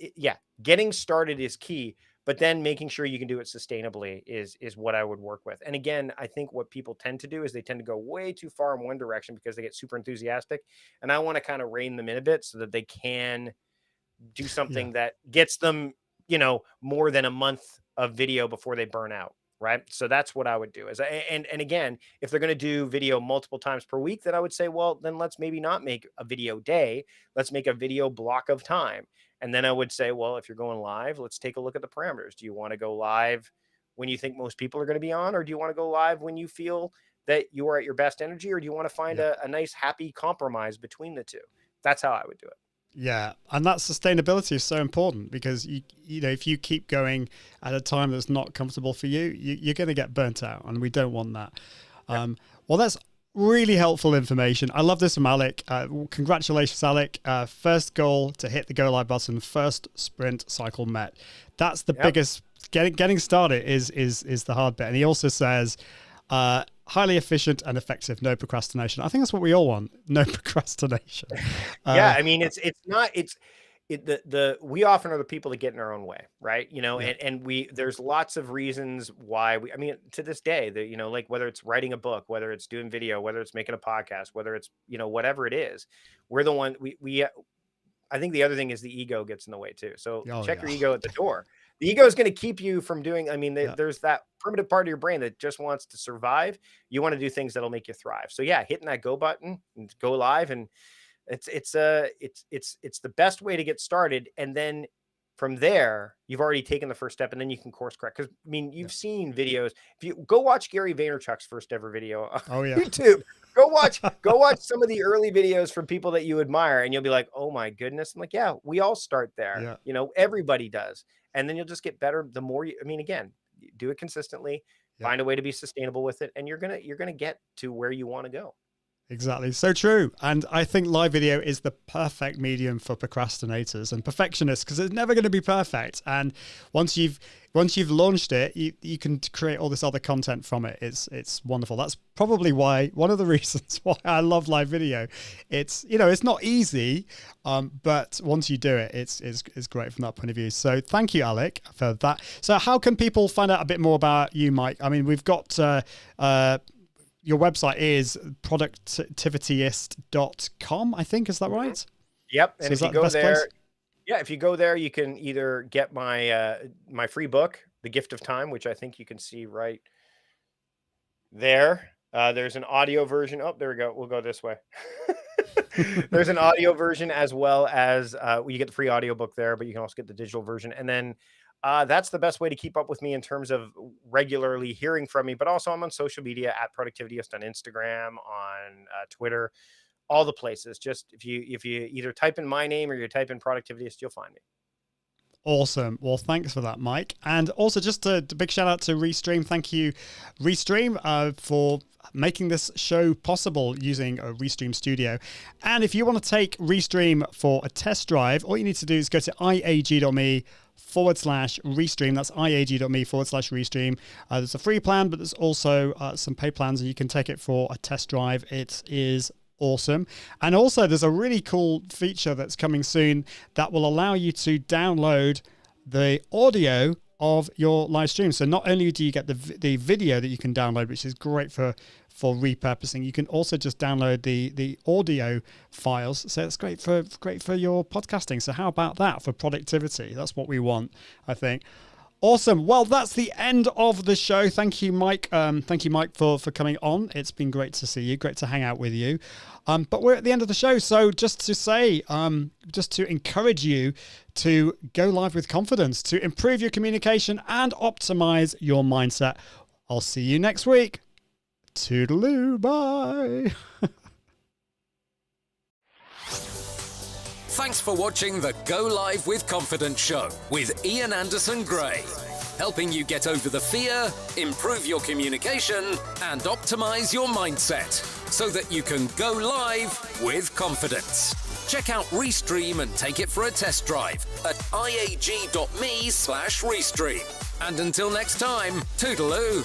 getting started is key. But then making sure you can do it sustainably is what I would work with. And again, I think what people tend to do is they tend to go way too far in one direction because they get super enthusiastic. And I want to kind of rein them in a bit so that they can do something that gets them, more than a month of video before they burn out. Right. So that's what I would do. And again, if they're going to do video multiple times per week, then I would say, well, then let's maybe not make a video day. Let's make a video block of time. And then I would say, well, if you're going live, let's take a look at the parameters. Do you want to go live when you think most people are going to be on, or do you want to go live when you feel that you are at your best energy, or do you want to find a nice, happy compromise between the two? That's how I would do it. Yeah, and that sustainability is so important, because you know, if you keep going at a time that's not comfortable for you, you're going to get burnt out, and we don't want that. Well, that's really helpful information. I love this from Alec. Congratulations, Alec. First goal to hit the go live button. First sprint cycle met. That's the biggest. Getting started is the hard bit. And he also says, highly efficient and effective. No procrastination. I think that's what we all want. No procrastination. I mean, we often are the people that get in our own way, right? And there's lots of reasons why to this day, like whether it's writing a book, whether it's doing video, whether it's making a podcast, whether it's, whatever it is, we're the one I think the other thing is the ego gets in the way too. So check your ego at the door. The ego is going to keep you from doing, there's that primitive part of your brain that just wants to survive. You want to do things that'll make you thrive. So hitting that go button and go live, and it's the best way to get started. And then from there, you've already taken the first step, and then you can course correct. Because you've seen videos. If you go watch Gary Vaynerchuk's first ever video on YouTube, go watch some of the early videos from people that you admire, and you'll be like, oh my goodness. I'm like, yeah, we all start there. Everybody does. And then you'll just get better the more again, do it consistently, find a way to be sustainable with it, and you're gonna get to where you want to go. Exactly. So true. And I think live video is the perfect medium for procrastinators and perfectionists, because it's never going to be perfect. And once you've launched it, you can create all this other content from it. It's wonderful. That's probably one of the reasons why I love live video. It's not easy, but once you do it, it's great from that point of view. So thank you, Alec, for that. So how can people find out a bit more about you, Mike? We've got your website is productivityist.com, I think. Is that right? Yep. And if you go there, if you go there, you can either get my my free book, The Gift of Time, which I think you can see right there. There's an audio version. Oh, there we go. We'll go this way. There's an audio version, as well as you get the free audio book there, but you can also get the digital version. And then that's the best way to keep up with me in terms of regularly hearing from me. But also, I'm on social media at Productivityist, on Instagram, on Twitter, all the places. Just if you either type in my name or you type in Productivityist, you'll find me. Awesome. Well, thanks for that, Mike. And also just a big shout out to Restream. Thank you, Restream, for making this show possible using a Restream Studio. And if you want to take Restream for a test drive, all you need to do is go to iag.me/Restream. That's iag.me/Restream. There's a free plan, but there's also some paid plans, and you can take it for a test drive. It is awesome. And also there's a really cool feature that's coming soon that will allow you to download the audio of your live stream. So not only do you get the video that you can download, which is great for repurposing, you can also just download the audio files. So it's great for your podcasting. So how about that for productivity? That's what we want, I think. Awesome. Well, that's the end of the show. Thank you, Mike. Thank you, Mike, for coming on. It's been great to see you. Great to hang out with you. But we're at the end of the show. So just to say, just to encourage you to go live with confidence, to improve your communication and optimize your mindset. I'll see you next week. Toodaloo. Bye. Thanks for watching the Go Live with Confidence show with Ian Anderson Gray. helping you get over the fear, improve your communication, and optimize your mindset so that you can go live with confidence. Check out Restream and take it for a test drive at iag.me/Restream. And until next time, toodaloo.